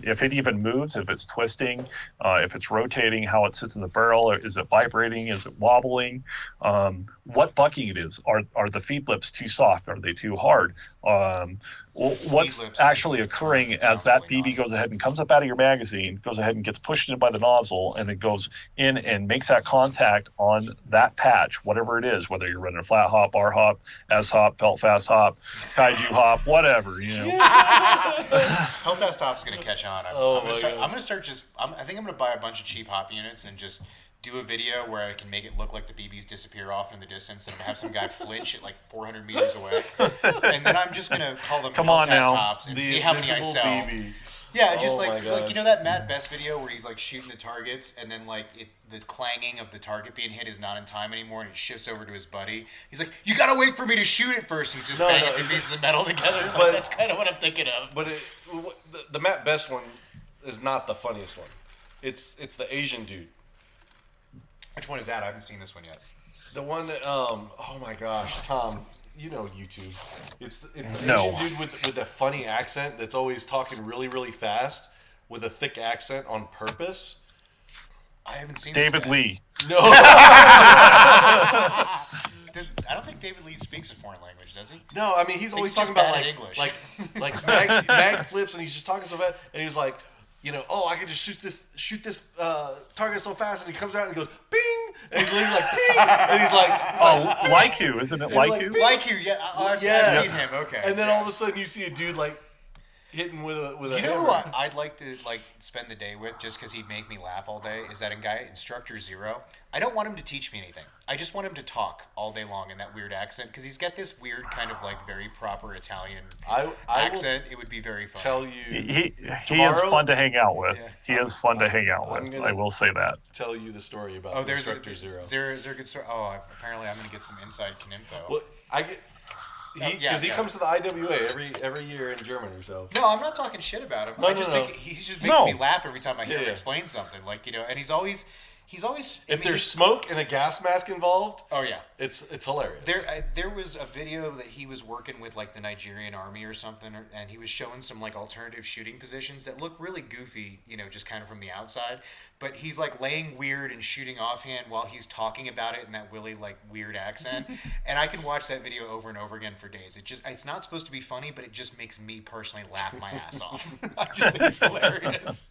If it even moves, if it's twisting, if it's rotating, how it sits in the barrel, is it vibrating, is it wobbling, what bucking it is. Are the feed lips too soft? Are they too hard? What's actually occurring as that BB goes ahead and comes up out of your magazine, goes ahead and gets pushed in by the nozzle, and it goes in and makes that contact on that patch, whatever it is, whether you're running a flat hop, R hop, S hop, Peltast hop, Kaiju hop, whatever, Peltast hop's going to catch on. I'm going to buy a bunch of cheap hop units and just do a video where I can make it look like the BBs disappear off in the distance, and have some guy flinch at 400 meters away, and then I'm just gonna call them Peltast hops and see how many I sell. BB. Yeah, just that Matt Best video where he's shooting the targets, and then the clanging of the target being hit is not in time anymore, and it shifts over to his buddy. He's like, "You gotta wait for me to shoot it first." He's just banging two pieces of metal together. But that's kind of what I'm thinking of. But the Matt Best one is not the funniest one. It's the Asian dude. Which one is that? I haven't seen this one yet. The one that, oh my gosh, Tom, YouTube. It's the Asian dude with a funny accent that's always talking really, really fast with a thick accent on purpose. I haven't seen David Lee. No. I don't think David Lee speaks a foreign language, does he? No, I mean, he's always talking about English. mag flips, and he's just talking so fast, and he's like, I can just shoot this target so fast, and he comes out and he goes, bing, And he's literally like, "Ping!" And he's like, like you, isn't it? Like you? Like you, yeah. I've seen him. Okay. And then all of a sudden you see a dude like hitting with a You know hammer. what I'd like to like spend the day with, just because he'd make me laugh all day, is that Instructor Zero. I don't want him to teach me anything. I just want him to talk all day long in that weird accent, because he's got this weird kind of like very proper Italian accent. It would be very fun. Tell you, He is fun to hang out with. Yeah. He is fun to hang out with. I will say that. tell you the story about Instructor Zero. Is there a good story? Oh, apparently I'm going to get some inside info. Well, I get. Because he comes to the IWA every year in Germany, so. No, I'm not talking shit about him. I just think he just makes me laugh every time I hear him explain something. Like, and he's always. If there's smoke and a gas mask involved, oh yeah, it's hilarious. There was a video that he was working with like the Nigerian army or something, and he was showing some like alternative shooting positions that look really goofy, just kind of from the outside. But he's like laying weird and shooting offhand while he's talking about it in that really like weird accent. And I can watch that video over and over again for days. It's not supposed to be funny, but it just makes me personally laugh my ass off. I just think it's hilarious.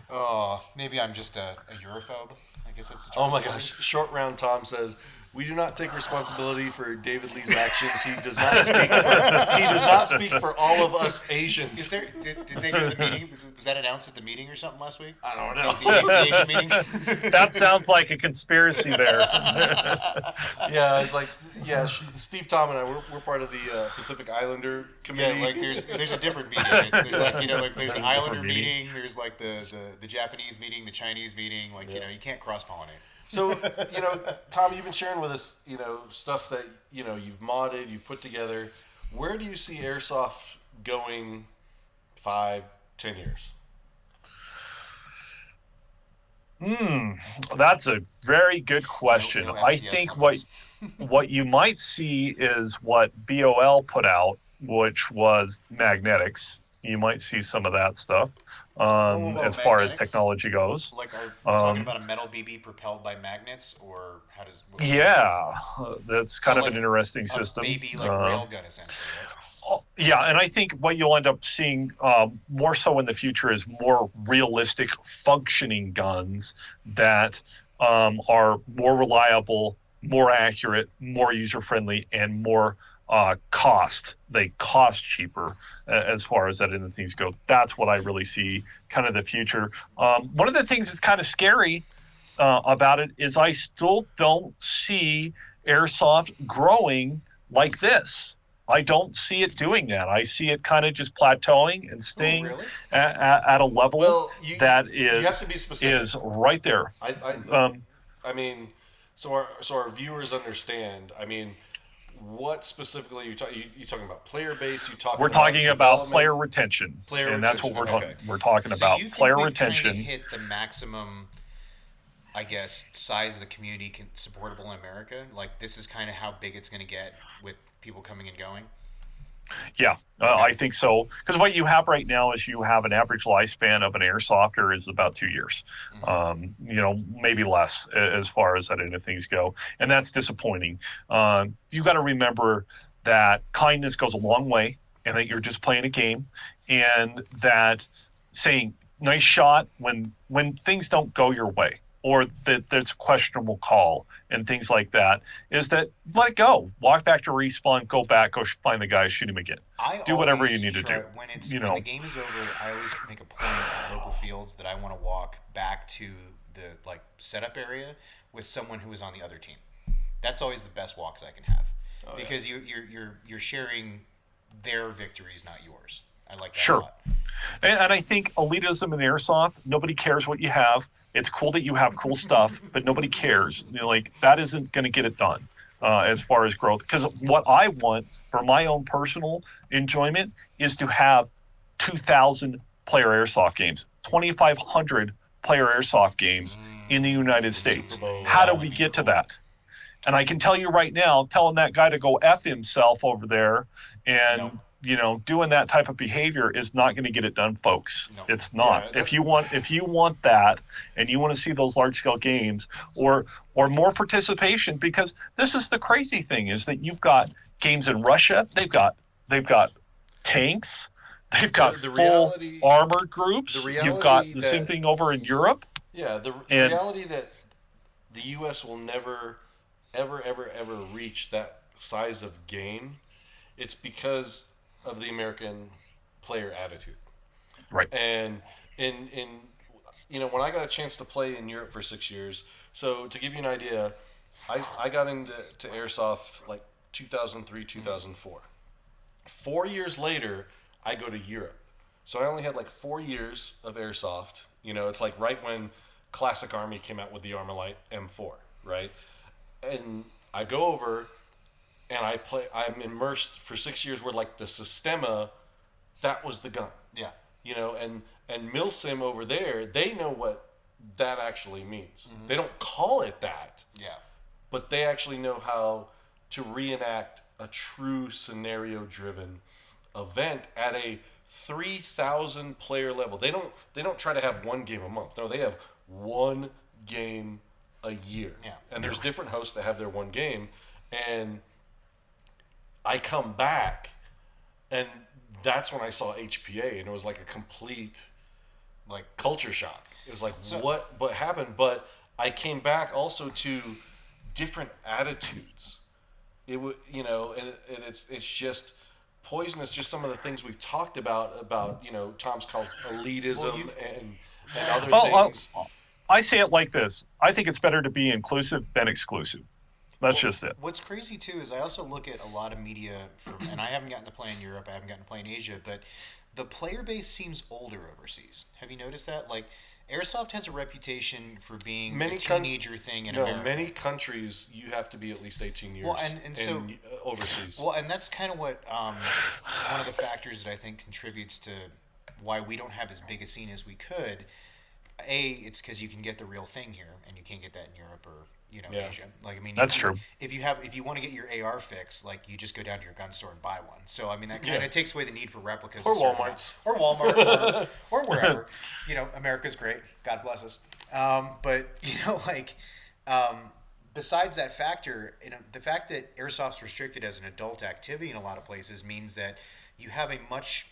Oh, maybe I'm just a Europhobe. I guess that's the term. Oh my gosh! Short Round Tom says, "We do not take responsibility for David Lee's actions. He does not speak for all of us Asians." Did they go to the meeting? Was that announced at the meeting or something last week? I don't know. The Asian meeting. That sounds like a conspiracy there. Yeah, it's like Steve, Tom, and I we're part of the Pacific Islander committee. Yeah, like there's a different meeting. There's like there's an Islander meeting. There's like the Japanese meeting, the Chinese meeting. Like you can't cross pollinate. So, Tom, you've been sharing with us, stuff that, you've modded, you've put together. Where do you see Airsoft going 5, 10 years? That's a very good question. I think what you might see is what BOL put out, which was magnetics. You might see some of that stuff as far as technology goes. Like, are we talking about a metal BB propelled by magnets, or how does? That's kind of an interesting system. A baby like railgun, essentially. Right? Yeah, and I think what you'll end up seeing more so in the future is more realistic functioning guns that are more reliable, more accurate, more user-friendly, and more cost. They cost cheaper as far as that end of things go. That's what I really see kind of the future. One of the things that's kind of scary about it is I still don't see Airsoft growing like this. I don't see it doing that. I see it kind of just plateauing and staying at a level that is, you have to be specific. Is right there. I mean, so our viewers understand. I mean, what specifically you talking about? Player base? We're talking about player retention, and that's what we're talking about. You think player we've retention. Kind of hit the maximum, I guess, size of the community supportable in America. Like, this is kind of how big it's going to get with people coming and going. Yeah, I think so. Because what you have right now is you have an average lifespan of an airsofter is about 2 years. Maybe less as far as that end of things go. And that's disappointing. You got to remember that kindness goes a long way, and that you're just playing a game, and that saying nice shot when things don't go your way, or that there's a questionable call and things like that, is that let it go. Walk back to respawn, go back, go find the guy, shoot him again. Do whatever you need to do. When the game is over, I always make a point at local fields that I want to walk back to the setup area with someone who is on the other team. That's always the best walks I can have, because you're sharing their victories, not yours. I like that a lot. And I think elitism in airsoft, nobody cares what you have. It's cool that you have cool stuff, but nobody cares. That isn't going to get it done as far as growth. Because what I want for my own personal enjoyment is to have 2,000 player airsoft games, 2,500 player airsoft games in the United States. How do we get to that? And I can tell you right now, telling that guy to go F himself over there and doing that type of behavior is not going to get it done, folks. No. It's not. If you want that, and you want to see those large scale games or more participation, because this is the crazy thing, is that you've got games in Russia. They've got tanks. They've got full armored groups. You've got the same thing over in Europe. Yeah, the reality that the U.S. will never, ever, ever, ever reach that size of game, it's because of the American player attitude. Right. And in when I got a chance to play in Europe for 6 years, so to give you an idea, I got into airsoft like 2003, 2004. 4 years later, I go to Europe. So I only had like 4 years of airsoft. It's like right when Classic Army came out with the Armalite M4, right? And I go over and I'm immersed for 6 years where like the Sistema, that was the gun. Yeah. And Milsim over there, they know what that actually means. They don't call it that. Yeah. But they actually know how to reenact a true scenario-driven event at a 3,000 player level. They don't try to have one game a month. No, they have one game a year. Yeah. And there's different hosts that have their one game. And I come back, and that's when I saw HPA, and it was like a complete like culture shock. It was like, what happened? But I came back also to different attitudes. It would, and it's just poisonous. Just some of the things we've talked about Tom's called elitism and other things. I say it like this. I think it's better to be inclusive than exclusive. That's just it. What's crazy too is I also look at a lot of media and I haven't gotten to play in Europe, I haven't gotten to play in Asia, but the player base seems older overseas. Have you noticed that? Like, airsoft has a reputation for being a teenager thing in America. Many countries you have to be at least 18 years overseas. Well, and that's kind of what one of the factors that I think contributes to why we don't have as big a scene as we could. It's because you can get the real thing here, and you can't get that in Europe or Asia. Like, I mean, that's true. If you want to get your AR fix, like, you just go down to your gun store and buy one. So I mean, that kind of takes away the need for replicas or Walmart or wherever. America's great. God bless us. But besides that factor, the fact that airsoft's restricted as an adult activity in a lot of places means that you have a much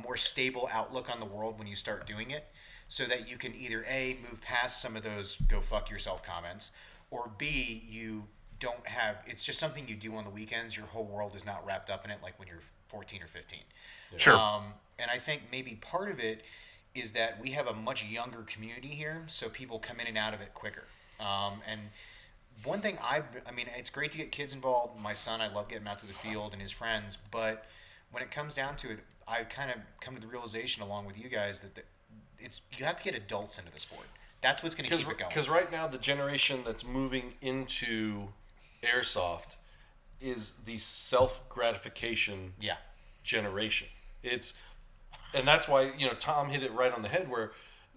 more stable outlook on the world when you start doing it. So that you can either A, move past some of those go fuck yourself comments, or B, you don't have, it's just something you do on the weekends. Your whole world is not wrapped up in it like when you're 14 or 15. Sure. And I think maybe part of it is that we have a much younger community here, so people come in and out of it quicker. And one thing I mean, it's great to get kids involved. My son, I love getting him out to the field and his friends, but when it comes down to it, I've kind of come to the realization along with you guys that you have to get adults into the sport. That's what's going to keep it going. Because right now, the generation that's moving into airsoft is the self-gratification generation. And that's why, Tom hit it right on the head where,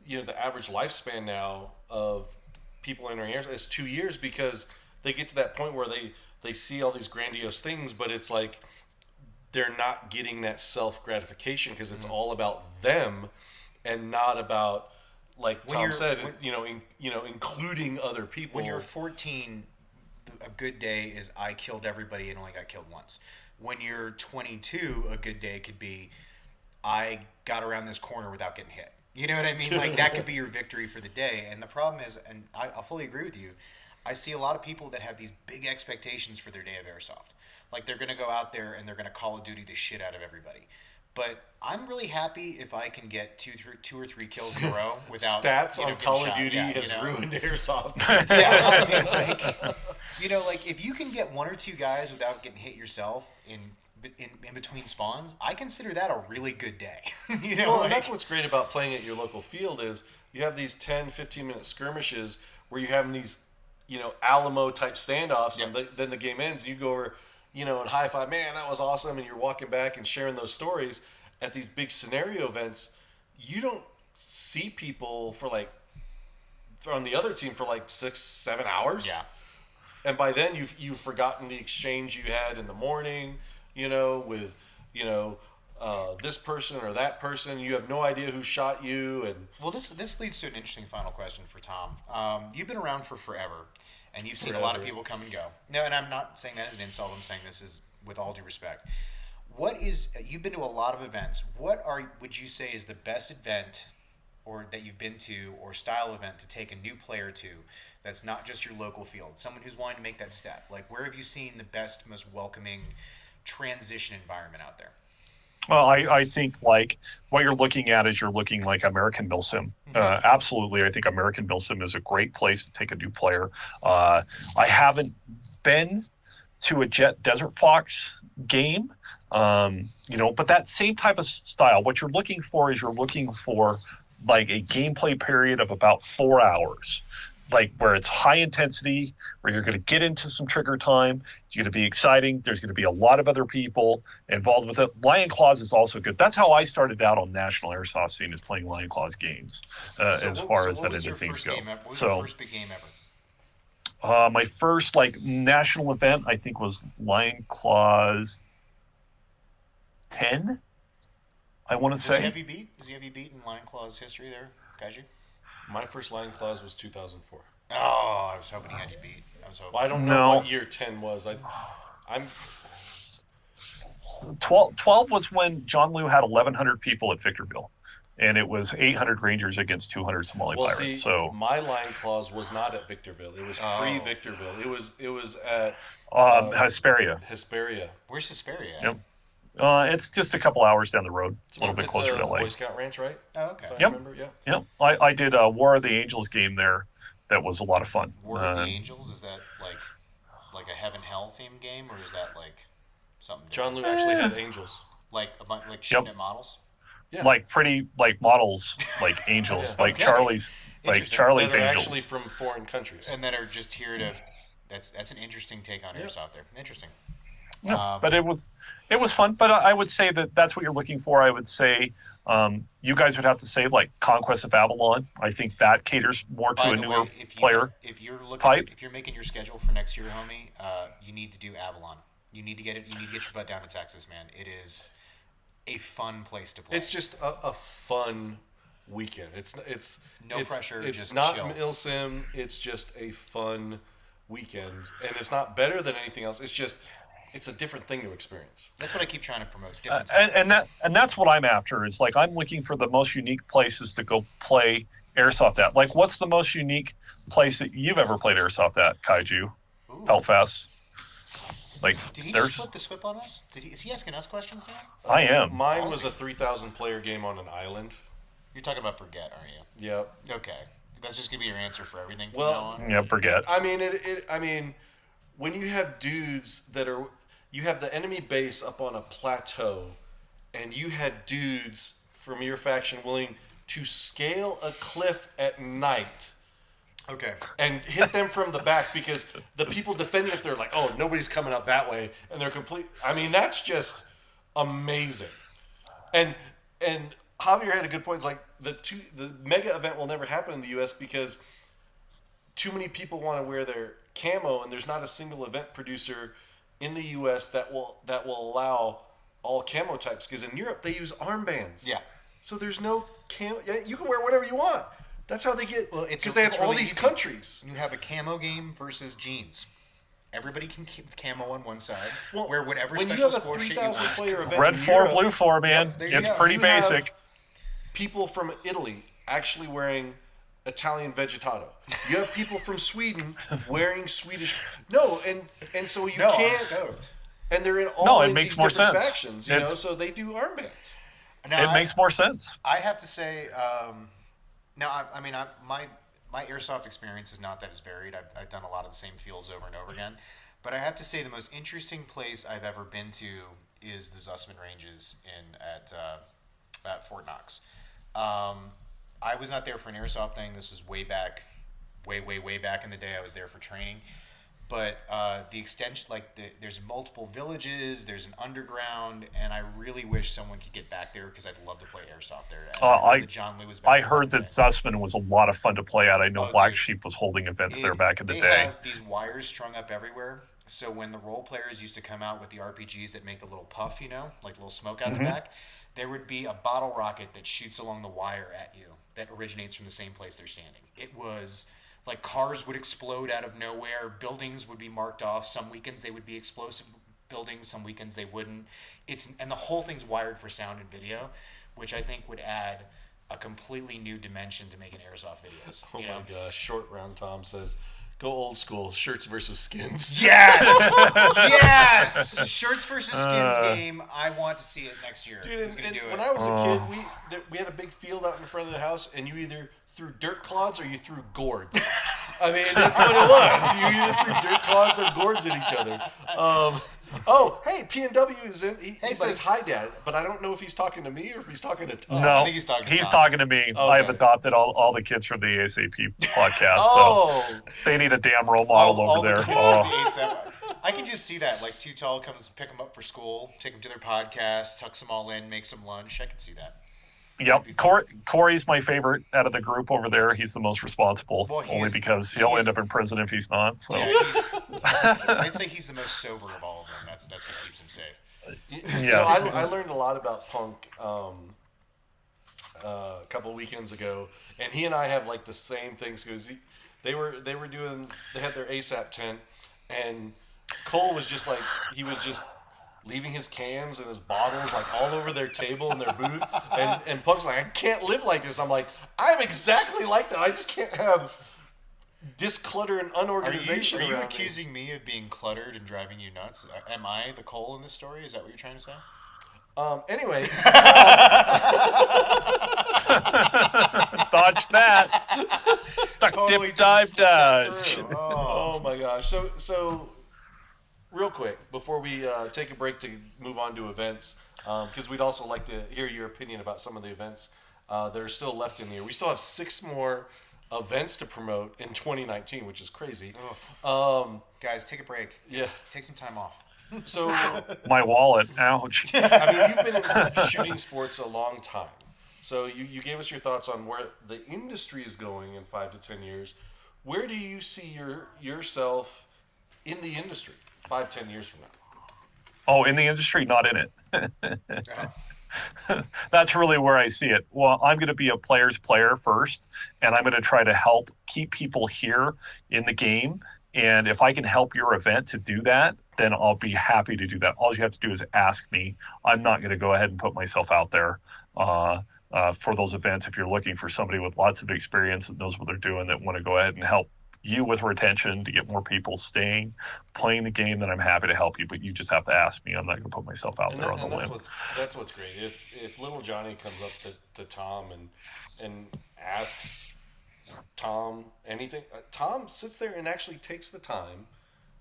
the average lifespan now of people entering airsoft is 2 years because they get to that point where they see all these grandiose things, but it's like they're not getting that self-gratification because it's all about them. And not about, like Tom said, including other people. When you're 14, a good day is I killed everybody and only got killed once. When you're 22, a good day could be I got around this corner without getting hit. You know what I mean? Like, that could be your victory for the day. And the problem is, and I'll fully agree with you, I see a lot of people that have these big expectations for their day of airsoft. Like, they're going to go out there and they're going to Call of Duty the shit out of everybody. But I'm really happy if I can get two or three kills in a row without stats on Call of Duty has ruined airsoft. Yeah, I mean, like if you can get one or two guys without getting hit yourself in between spawns, I consider that a really good day. And that's what's great about playing at your local field is you have these 10, 15-minute skirmishes where you have these, Alamo type standoffs, and then the game ends. And you go over. And high five, man, that was awesome. And you're walking back and sharing those stories at these big scenario events. You don't see people on the other team for 6-7 hours. Yeah. And by then you've forgotten the exchange you had in the morning, with, this person or that person. You have no idea who shot you. And well, this leads to an interesting final question for Tom. You've been around for forever. And you've seen a lot of people come and go. No, and I'm not saying that as an insult. I'm saying this is with all due respect. You've been to a lot of events. What would you say is the best event or that you've been to or style event to take a new player to that's not just your local field, someone who's wanting to make that step? Like, where have you seen the best, most welcoming transition environment out there? Well, I think like what you're looking at is you're looking like American Milsim. Absolutely, I think American Milsim is a great place to take a new player. I haven't been to a Jet Desert Fox game, but that same type of style. What you're looking for is you're looking for like a gameplay period of about 4 hours. Like where it's high intensity, where you're going to get into some trigger time. It's going to be exciting. There's going to be a lot of other people involved with it. Lion Claws is also good. That's how I started out on National Airsoft Scene, is playing Lion Claws games as far as that end of things go. What was your first big game ever? My first like national event, I think, was Lion Claws 10. I want to say. Does he have you beat in Lion Claws history there, Kaiju? My first Lion Claws was 2004. Oh, I was hoping he had you beat. Well, I don't know what year 10 was. I'm 12 was when John Liu had 1,100 people at Victorville, and it was 800 Rangers against 200 Somali Pirates. See, so my Lion Claws was not at Victorville. It was pre-Victorville. It was at Hesperia. Hesperia. Where's Hesperia? Yep. It's just a couple hours down the road. It's a little bit closer to LA. Boy Scout Ranch, right? Oh, okay. If I remember, yeah. Yep. I did a War of the Angels game there. That was a lot of fun. War of the Angels, is that like a heaven hell themed game, or is that like something different? John Liu actually had angels. Like shooting at models? Yeah. Like pretty like models, like angels, like Charlie's that are angels. Actually from foreign countries. And that are just here to. That's an interesting take on airsoft there. Interesting. Yeah, but it was fun. But I would say that's what you're looking for. I would say you guys would have to say like Conquest of Avalon. I think that caters more to a newer player. If you're looking, type. If you're making your schedule for next year, homie, you need to do Avalon. You need to get it. You need to get your butt down to Texas, man. It is a fun place to play. It's just a fun weekend. It's no pressure. It's just not chill. milsim. It's just a fun weekend, and it's not better than anything else. It's a different thing to experience. That's what I keep trying to promote. Different and that's what I'm after. Is like I'm looking for the most unique places to go play airsoft at. Like, what's the most unique place that you've ever played airsoft at, Kaiju? Peltast. Like, did he just flip the swip on us? Is he asking us questions now? I am. Mine was a 3,000 player game on an island. You're talking about Brigette, aren't you? Yep. Okay. That's just gonna be your answer for everything from now on? Yeah, Brigette. I mean, when you have dudes you have the enemy base up on a plateau, and you had dudes from your faction willing to scale a cliff at night. Okay. And hit them from the back because the people defending it, they're like, oh, nobody's coming up that way, and they're complete. I mean, that's just amazing. And Javier had a good point. It's like the mega event will never happen in the U.S. because too many people want to wear their camo, and there's not a single event producer in the U.S. that will allow all camo types. Because in Europe they use armbands. Yeah. So there's no camo. Yeah, you can wear whatever you want. That's how they get. Well, because they have all these countries. You have a camo game versus jeans. Everybody can keep camo on one side. Wear whatever when special you have a score shit you 3,000 want. player event, Red in 4, Europe, blue 4, man. It's pretty basic. People from Italy actually wearing Italian vegetato. You have people from Sweden wearing Swedish. No, and so you can't. I'm stoked. And they're in all it makes these more different sense. factions, you know. So they do armbands. Now, it makes more sense. I have to say, my airsoft experience is not that as varied. I've done a lot of the same fields over and over again, but I have to say the most interesting place I've ever been to is the Zussman Ranges at Fort Knox. I was not there for an airsoft thing. This was way back in the day. I was there for training. But the extension, there's multiple villages, there's an underground, and I really wish someone could get back there because I'd love to play airsoft there. I heard that Zussman was a lot of fun to play at. I know Black Sheep was holding events there back in the day. They have these wires strung up everywhere. So when the role players used to come out with the RPGs that make the little puff, like little smoke out the back, there would be a bottle rocket that shoots along the wire at you that originates from the same place they're standing. It was... like cars would explode out of nowhere, buildings would be marked off. Some weekends they would be explosive buildings, some weekends they wouldn't. And the whole thing's wired for sound and video, which I think would add a completely new dimension to making airsoft videos. Oh my gosh! Short Round Tom says, "Go old school, shirts versus skins." Yes, yes. Shirts versus skins game. I want to see it next year. Dude, Who's gonna do it? when I was a kid, we had a big field out in front of the house, and you either threw dirt clods or you threw gourds. I mean, that's what it was. You either threw dirt clods or gourds at each other. Oh, hey, P&W is in. He says hi, Dad, but I don't know if he's talking to me or if he's talking to Tom. No, I think he's talking to Tom. talking to me. Okay. I've adopted all the kids from the ASAP podcast, Oh. so they need a damn role model All over the there. kids Oh. from the ASAP. I can just see that. Like, Too Tall comes pick them up for school, take them to their podcast, tucks them all in, makes them lunch. I can see that. Yep, Corey's my favorite out of the group over there. He's the most responsible, Well, only because he'll end up in prison if he's not. So Yeah, I'd say he's the most sober of all of them. That's what keeps him safe. You know, I learned a lot about Punk a couple of weekends ago, and he and I have like the same things because they had their ASAP tent, and Cole was just like he was just leaving his cans and his bottles like all over their table in their booth, and Punk's like, I can't live like this. I'm like, I'm exactly like that. I just can't have disclutter and unorganization. Are you around accusing me of being cluttered and driving you nuts? Am I the Cole in this story? Is that what you're trying to say? Anyway, dodge that. Duck, Totally dip, dive, just slipped that dodge. through. oh my gosh. So real quick, before we take a break to move on to events, because we'd also like to hear your opinion about some of the events that are still left in the year. We still have 6 more events to promote in 2019, which is crazy. Guys, take a break. Yeah. Take some time off. So, My wallet, ouch. I mean, you've been in shooting sports a long time. So you gave us your thoughts on where the industry is going in 5 to 10 years. Where do you see yourself in the industry 5-10 years from now? Oh, in the industry, not in it. That's really where I see it. Well, I'm going to be a player's player first, and I'm going to try to help keep people here in the game. And if I can help your event to do that, then I'll be happy to do that. All you have to do is ask me. I'm not going to go ahead and put myself out there for those events. If you're looking for somebody with lots of experience that knows what they're doing, that want to go ahead and help you with retention to get more people staying, playing the game, then I'm happy to help you. But you just have to ask me. I'm not going to put myself out there on the limb. That's what's great. If little Johnny comes up to Tom and asks Tom anything, Tom sits there and actually takes the time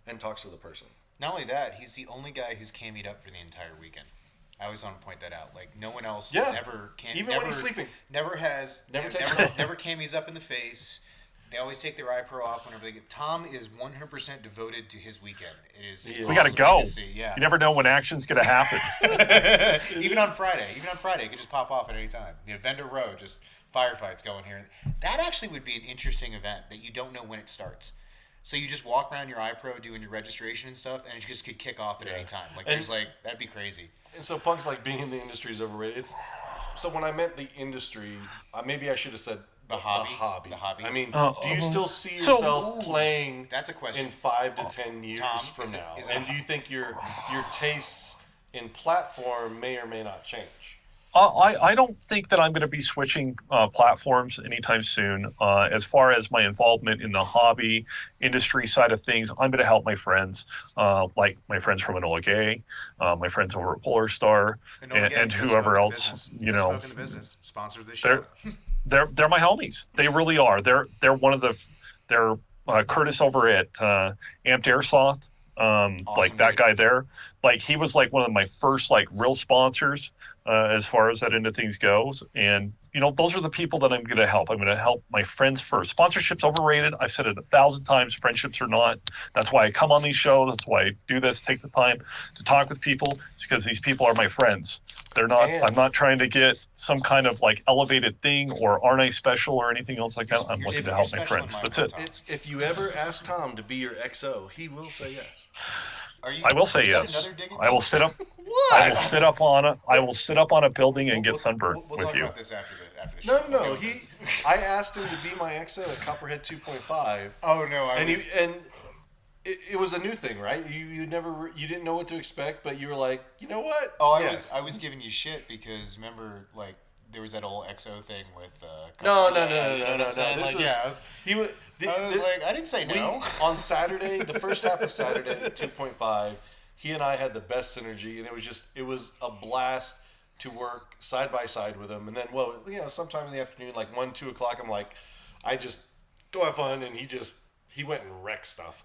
and talks to the person. Not only that, he's the only guy who's camied up for the entire weekend. I always want to point that out. Like, no one else has ever when he's sleeping. Never camies up in the face. They always take their eye pro off whenever they get. Tom is 100% devoted to his weekend. It is. We got to go. Yeah. You never know when action's going to happen. Even on Friday, it could just pop off at any time. Vendor Row, just firefights going here. That actually would be an interesting event that you don't know when it starts. So you just walk around your iPro doing your registration and stuff, and it just could kick off at any time. That'd be crazy. And so Punk's like, being in the industry is overrated. So when I meant the industry, maybe I should have said the hobby. I mean, do you still see yourself playing? That's a question. In 5 to 10 years from now, and do you think your tastes in platform may or may not change? I don't think that I'm going to be switching platforms anytime soon. As far as my involvement in the hobby industry side of things, I'm going to help my friends, like my friends from Enola Gay, my friends over at Polar Star, and whoever else. Smoking the business sponsors this show. They're my homies. They really are. They're one of they're Curtis over at Amped Airsoft. Awesome, like that guy there, like he was like one of my first like real sponsors as far as that end of things goes. And those are the people that I'm going to help. I'm going to help my friends first. Sponsorship's overrated. I've said it 1,000 times. Friendships are not. That's why I come on these shows. That's why I do this. Take the time to talk with people. It's because these people are my friends. They're not. I'm not trying to get some kind of like elevated thing or aren't I special or anything else like that. I'm looking to help my friends. That's it. If you ever ask Tom to be your XO, he will say yes. I will say yes. I will sit up. What? I will sit up on a. I will sit up on a building and get sunburned we'll with talk you. About this after the show. No. I asked him to be my XO at Copperhead 2.5. Oh no! It was a new thing, right? You didn't know what to expect, but you were like, you know what? Oh, I was giving you shit because remember, like there was that old XO thing with. No. This Like, is. I was like, I didn't say no. On Saturday, the first half of Saturday at 2.5, he and I had the best synergy, and it was a blast to work side by side with him. And then, sometime in the afternoon, like 1, 2 o'clock, I'm like, I just go have fun, and he went and wrecked stuff,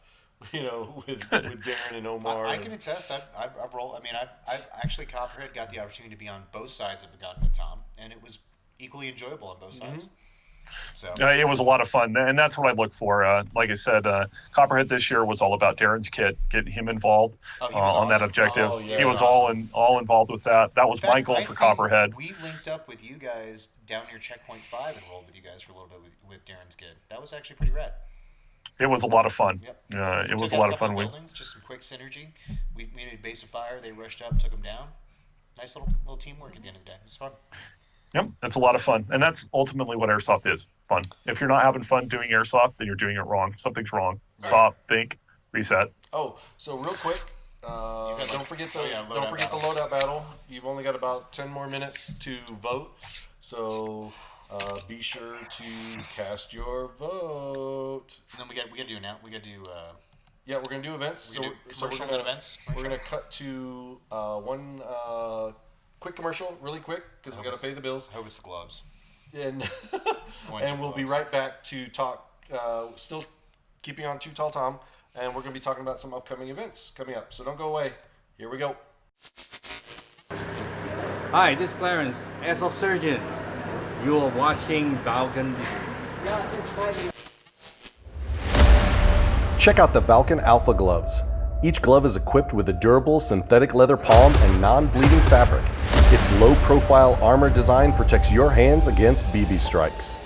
with Darren and Omar. I can attest. I've rolled. I mean, I've actually Copperhead got the opportunity to be on both sides of the gun with Tom, and it was equally enjoyable on both sides. So it was a lot of fun, and that's what I look for. Like I said, Copperhead this year was all about Darren's kit, getting him involved on awesome. that objective. Oh, yeah, he was awesome. all involved with that. That was in fact, my goal I for think Copperhead. We linked up with you guys down near Checkpoint 5 and rolled with you guys for a little bit with Darren's kit. That was actually pretty rad. It was a lot of fun. Yep. It was a lot of fun. Buildings, just some quick synergy. We made a base of fire. They rushed up, took them down. Nice little teamwork at the end of the day. It was fun. Yep, it's a lot of fun, and that's ultimately what airsoft is: fun. If you're not having fun doing airsoft, then you're doing it wrong. Something's wrong. Stop, think, reset. Oh, so real quick, don't forget the loadout battle. You've only got about 10 more minutes to vote, so be sure to cast your vote. And then we got to do now. We got to do. Yeah, we're gonna do events. Commercial events. We're gonna cut to one quick commercial, really quick, because we got to pay the bills. I hope it's the gloves. And we'll be right back to talk. Still keeping on Too Tall Tom, and we're going to be talking about some upcoming events coming up. So don't go away. Here we go. Hi, this is Clarence, Airsoft Surgeon. You are watching Valken. Check out the Valken Alpha gloves. Each glove is equipped with a durable synthetic leather palm and non-bleeding fabric. Its low-profile armor design protects your hands against BB strikes.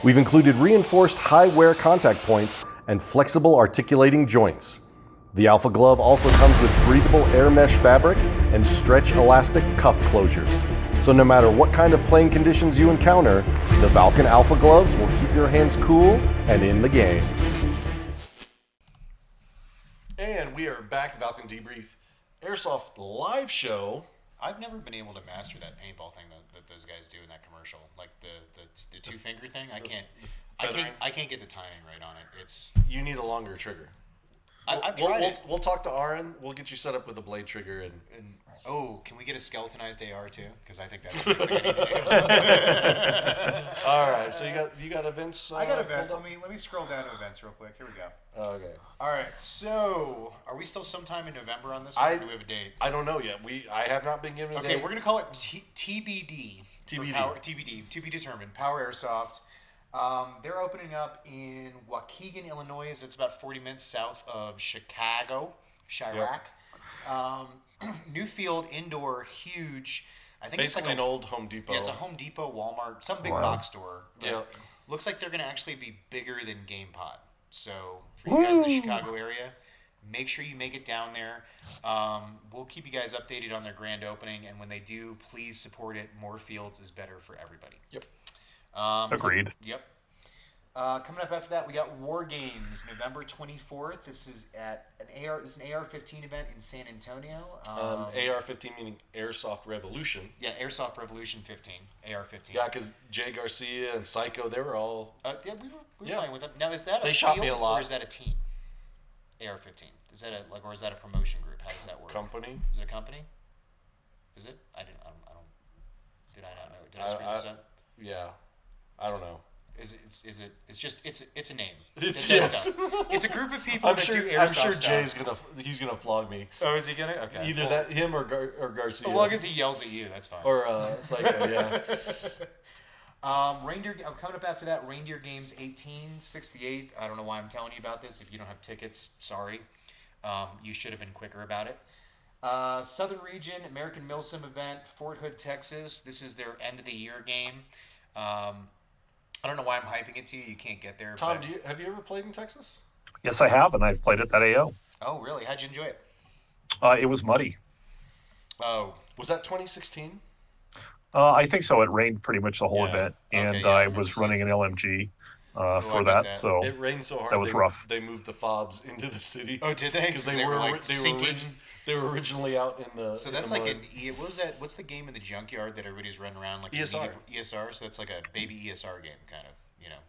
We've included reinforced high-wear contact points and flexible articulating joints. The Alpha glove also comes with breathable air mesh fabric and stretch elastic cuff closures. So no matter what kind of playing conditions you encounter, the Valken Alpha gloves will keep your hands cool and in the game. And we are back, Valken Debrief Airsoft live show. I've never been able to master that paintball thing that those guys do in that commercial, like the two finger thing. I can't get the timing right on it. You need a longer trigger. I've tried it. We'll talk to Aaron. We'll get you set up with a blade trigger and can we get a skeletonized AR too? Because I think that's the next thing I need to do. All right, so you got events. I got events. Let me scroll down to events real quick. Here we go. Okay. All right. So are we still sometime in November on this one? Or do we have a date? I don't know yet. I have not been given a date. Okay, we're gonna call it TBD. TBD. TBD. To be determined. Power Airsoft. They're opening up in Waukegan, Illinois. It's about 40 minutes south of Chicago, Chirac. Yep. New field, indoor, huge. I think basically it's like an old Home Depot. Yeah, it's a Home Depot, Walmart, some big box store. Yeah. Looks like they're going to actually be bigger than GamePod. So for you guys in the Chicago area, make sure you make it down there. We'll keep you guys updated on their grand opening, and when they do, please support it. More fields is better for everybody. Yep. Agreed. Yep. Coming up after that, we got War Games, November 24th. This is at an AR-15 event in San Antonio. AR-15 meaning Airsoft Revolution. Yeah, Airsoft Revolution 15, AR-15. Yeah, because Jay Garcia and Psycho, they were all. Yeah, we were playing with them. Now, is that they a shot field me a lot. or is that a team? AR-15. Is that or is that a promotion group? How does that work? Company. Is it a company? Is it? I don't. Did I not know? Did I screw this up? Yeah, I don't know. It's a name. It's a group of people that do airsoft I'm sure stuff. he's gonna flog me. Oh, is he gonna? Okay. Either that him or Garcia. As long as he yells at you, that's fine. Or Psycho, yeah. Reindeer. Coming up after that, Reindeer Games 18, 6 to 8. I don't know why I'm telling you about this. If you don't have tickets, sorry. You should have been quicker about it. Southern Region American Milsim event, Fort Hood, Texas. This is their end of the year game. I don't know why I'm hyping it to you. You can't get there. Tom, have you ever played in Texas? Yes, I have, and I've played at that AO. Oh, really? How'd you enjoy it? It was muddy. Oh. Was that 2016? I think so. It rained pretty much the whole event, and Okay, yeah, I was running an LMG for that, so it rained so hard that was rough. They moved the fobs into the city. Oh, did they? Because they were like sinking. They were originally out in the. So that's like what was that? What's the game in the junkyard that everybody's running around like ESR? ESR. So that's like a baby ESR game, kind of.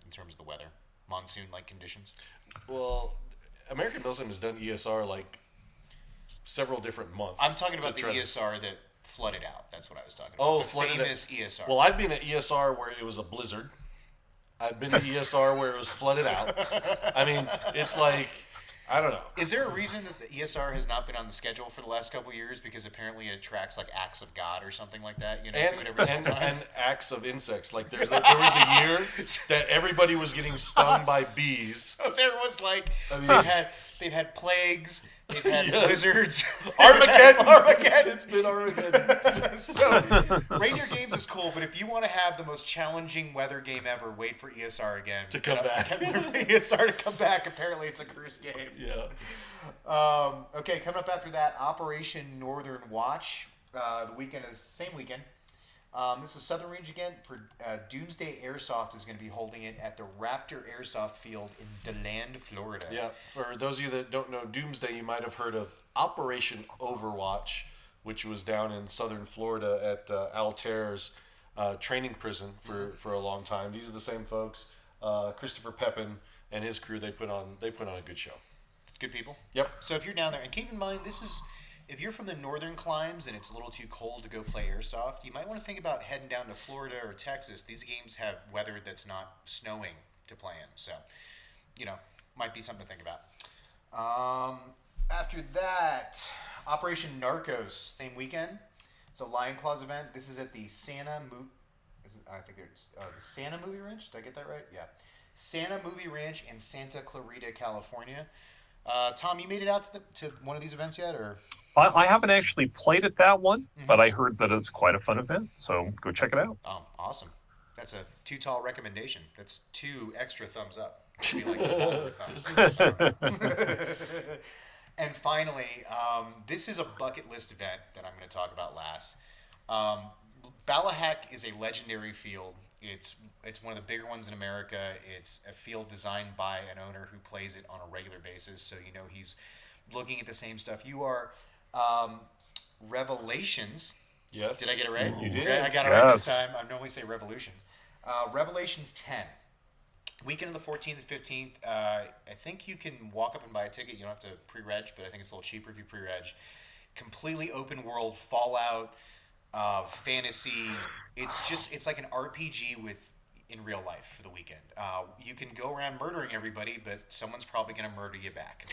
In terms of the weather, monsoon-like conditions. Well, American Bilson has done ESR like several different months. I'm talking about the ESR that flooded out. That's what I was talking about. Oh, the famous ESR. Well, I've been at ESR where it was a blizzard. I've been to ESR where it was flooded out. I mean, it's like, I don't know. Is there a reason that the ESR has not been on the schedule for the last couple of years? Because apparently it attracts like acts of God or something like that. You know, to it every single time. And acts of insects. Like there was a year that everybody was getting stung by bees. So there was like they've had plagues. They've had blizzards. Armageddon. It's been Armageddon. So, Reindeer Games is cool, but if you want to have the most challenging weather game ever, wait for ESR again. To come back. Wait for ESR to come back. Apparently, it's a cruise game. Yeah. Okay, coming up after that, Operation Northern Watch. The weekend is the same weekend. This is Southern Range again. For Doomsday Airsoft is going to be holding it at the Raptor Airsoft Field in DeLand, Florida. Yeah, for those of you that don't know Doomsday, you might have heard of Operation Overwatch, which was down in southern Florida at Altair's training prison for a long time. These are the same folks. Christopher Pepin and his crew, they put on a good show. Good people. Yep. So if you're down there, and keep in mind, if you're from the northern climes and it's a little too cold to go play airsoft, you might want to think about heading down to Florida or Texas. These games have weather that's not snowing to play in, so might be something to think about. After that, Operation Narcos, same weekend. It's a Lion Claws event. This is at the Santa Movie Ranch. Did I get that right? Yeah, Santa Movie Ranch in Santa Clarita, California. Tom, you made it out to one of these events yet, or? I haven't actually played at that one, but I heard that it's quite a fun event, so go check it out. Oh, awesome. That's a too tall recommendation. That's 2 extra thumbs up. Be like the thumbs. And finally, this is a bucket list event that I'm going to talk about last. Balahak is a legendary field. It's one of the bigger ones in America. It's a field designed by an owner who plays it on a regular basis, so he's looking at the same stuff you are. Revelations. Yes. Did I get it right? You did. I got it right this time. I normally say Revolutions. Revelations 10. Weekend of the 14th and 15th. I think you can walk up and buy a ticket. You don't have to pre-reg, but I think it's a little cheaper if you pre-reg. Completely open world, Fallout, fantasy. It's like an RPG in real life for the weekend. You can go around murdering everybody, but someone's probably going to murder you back.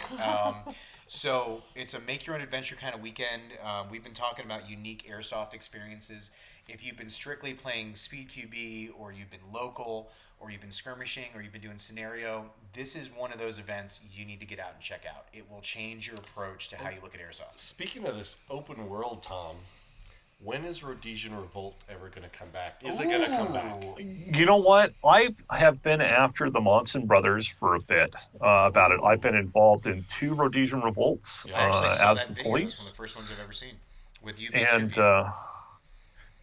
So it's a make your own adventure kind of weekend. We've been talking about unique airsoft experiences. If you've been strictly playing Speed QB, or you've been local, or you've been skirmishing, or you've been doing scenario, this is one of those events you need to get out and check out. It will change your approach to how you look at airsoft. Speaking of this open world, Tom, when is Rhodesian Revolt ever going to come back? Is it going to come back? You know what? I have been after the Monson brothers for a bit about it. I've been involved in 2 Rhodesian Revolts I actually saw as that the video. police. It's one of the first ones I've ever seen. With you, And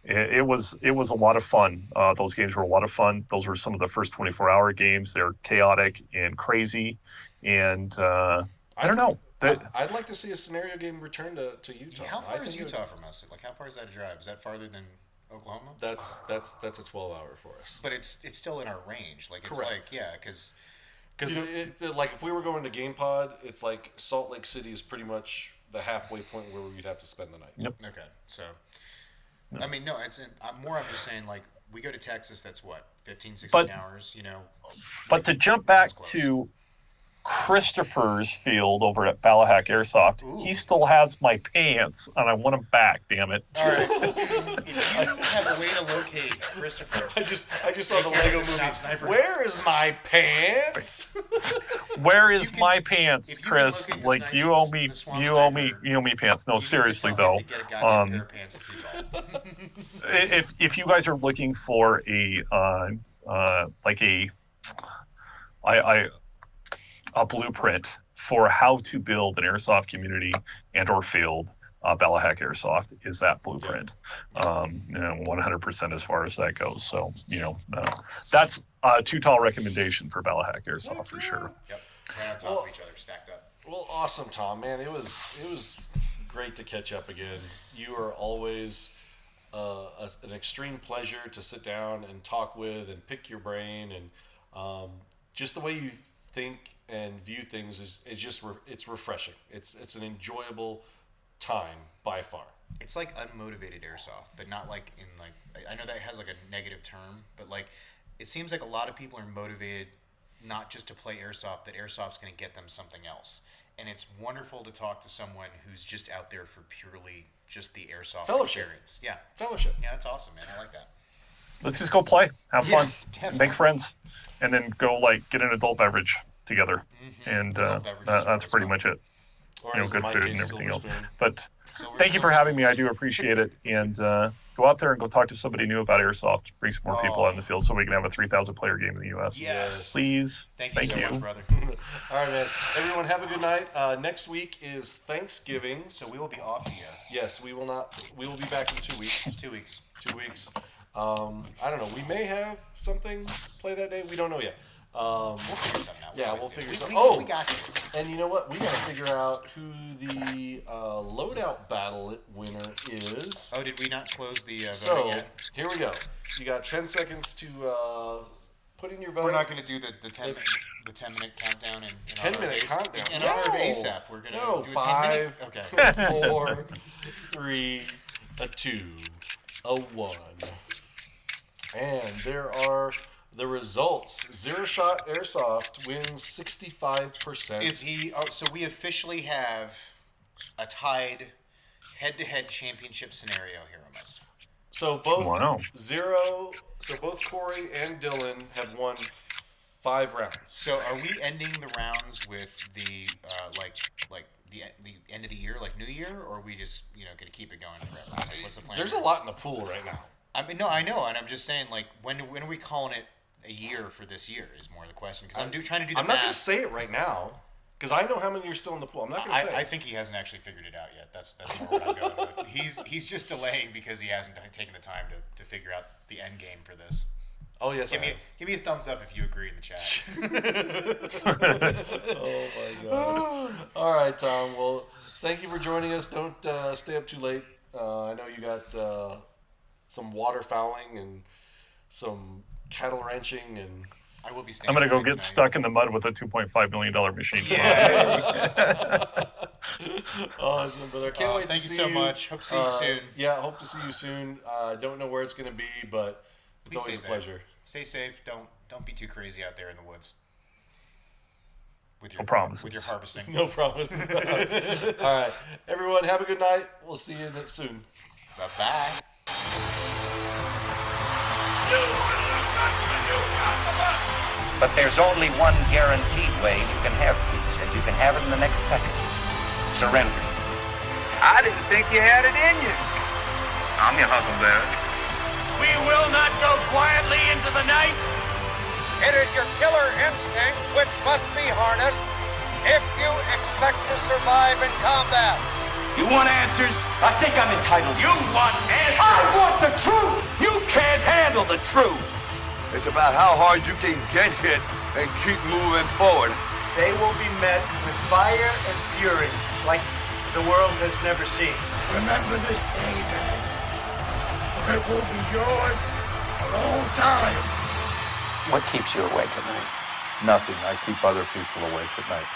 it was a lot of fun. Those games were a lot of fun. Those were some of the first 24-hour games. They're chaotic and crazy, and I don't know. I'd like to see a scenario game return to Utah. How far is Utah from us? Like, how far is that a drive? Is that farther than Oklahoma? That's a 12-hour for us. But it's still in our range. Like, it's Correct. because like if we were going to Game Pod, it's like Salt Lake City is pretty much the halfway point where we'd have to spend the night. Yep. Okay, so I mean, no, I'm just saying, like, we go to Texas. That's what 15, 16 hours. But to jump back to Christopher's field over at Balahak Airsoft, he still has my pants, and I want them back. Damn it! All right, if you have a way to locate Christopher, I just saw the Lego movie. Where is my pants? Where is my pants, Chris? Like, you owe me pants. No, seriously though. If you guys are looking for a blueprint for how to build an airsoft community and or field, Balahak Airsoft is that blueprint. 100% as far as that goes. So, that's a too tall recommendation for Balahak Airsoft for sure. Yep, right on top of each other, stacked up. Well, awesome, Tom, man. It was great to catch up again. You are always an extreme pleasure to sit down and talk with and pick your brain, and just the way you think and view things is just it's refreshing. It's an enjoyable time by far. It's like unmotivated airsoft, but not like in like, I know that has like a negative term, but like it seems like a lot of people are motivated not just to play airsoft, that airsoft's going to get them something else. And it's wonderful to talk to someone who's just out there for purely just the airsoft experience. Yeah. Fellowship. Yeah, that's awesome, man. I like that. Let's just go play, have fun, definitely. make friends, and then go like get an adult beverage together, and that's pretty much it. Or Good in my food case, and everything else. Silver Spoon. But thank you for having me. I do appreciate it. And go out there and go talk to somebody new about airsoft. Bring some more people out in the field so we can have a 3,000 player game in the U.S. Yes. Please. Thank you so much, brother. All right, man. Everyone, have a good night. Next week is Thanksgiving. So we will be off here. Yes, we will not. We will be back in 2 weeks. 2 weeks. 2 weeks. I don't know. We may have something play that day. We don't know yet. We'll figure something out. Yeah, we'll figure something. We got you. And you know what? We got to figure out who the loadout battle winner is. Oh, did we not close the voting So yet? here we go. You got 10 seconds to put in your vote. We're not going to do the 10-minute countdown in 10-minute countdown. In honor of ASAP, we're going to do a 5, 10-minute. Okay. 4, 3, a 2, a 1, and there are the results. Zero Shot Airsoft wins 65%. Is he? Oh, so we officially have a tied head-to-head championship scenario here almost. So both Wow. So both Corey and Dylan have won 5 rounds. So are we ending the rounds with the like the end of the year, like New Year, or are we just going to keep it going forever? Like, what's the plan? There's a lot in the pool right now. I mean, no, I know, and I'm just saying, like, when are we calling it a year for this year is more the question, because I'm trying to do the I'm not going to say it right now because I know how many are still in the pool. I'm not going to say. I think he hasn't actually figured it out yet. That's more what I'm going with. He's just delaying because he hasn't taken the time to figure out the end game for this. Oh yes. Give me a thumbs up if you agree in the chat. Oh my god. All right, Tom. Well, thank you for joining us. Don't stay up too late. I know you got some waterfowling and some cattle ranching, and I will be staying. I'm going to go get tonight. stuck in the mud with a $2.5 million machine. Yes. Awesome, brother. Can't wait Thank to you see so much. Hope to see you soon. Yeah, hope to see you soon. Don't know where it's going to be, but it's Please always a stay pleasure. Stay safe. Don't be too crazy out there in the woods. With your No promises. With your harvesting. No promise. All right, everyone, have a good night. We'll see you soon. Bye-bye. But there's only one guaranteed way you can have peace, and you can have it in the next second. Surrender. I didn't think you had it in you. I'm your huckleberry. We will not go quietly into the night. It is your killer instinct which must be harnessed if you expect to survive in combat. You want answers? I think I'm entitled. You want answers? I want the truth. You can't handle the truth. It's about how hard you can get hit and keep moving forward. They will be met with fire and fury like the world has never seen. Remember this day, man. Or it will be yours for all time. What keeps you awake at night? Nothing. I keep other people awake at night.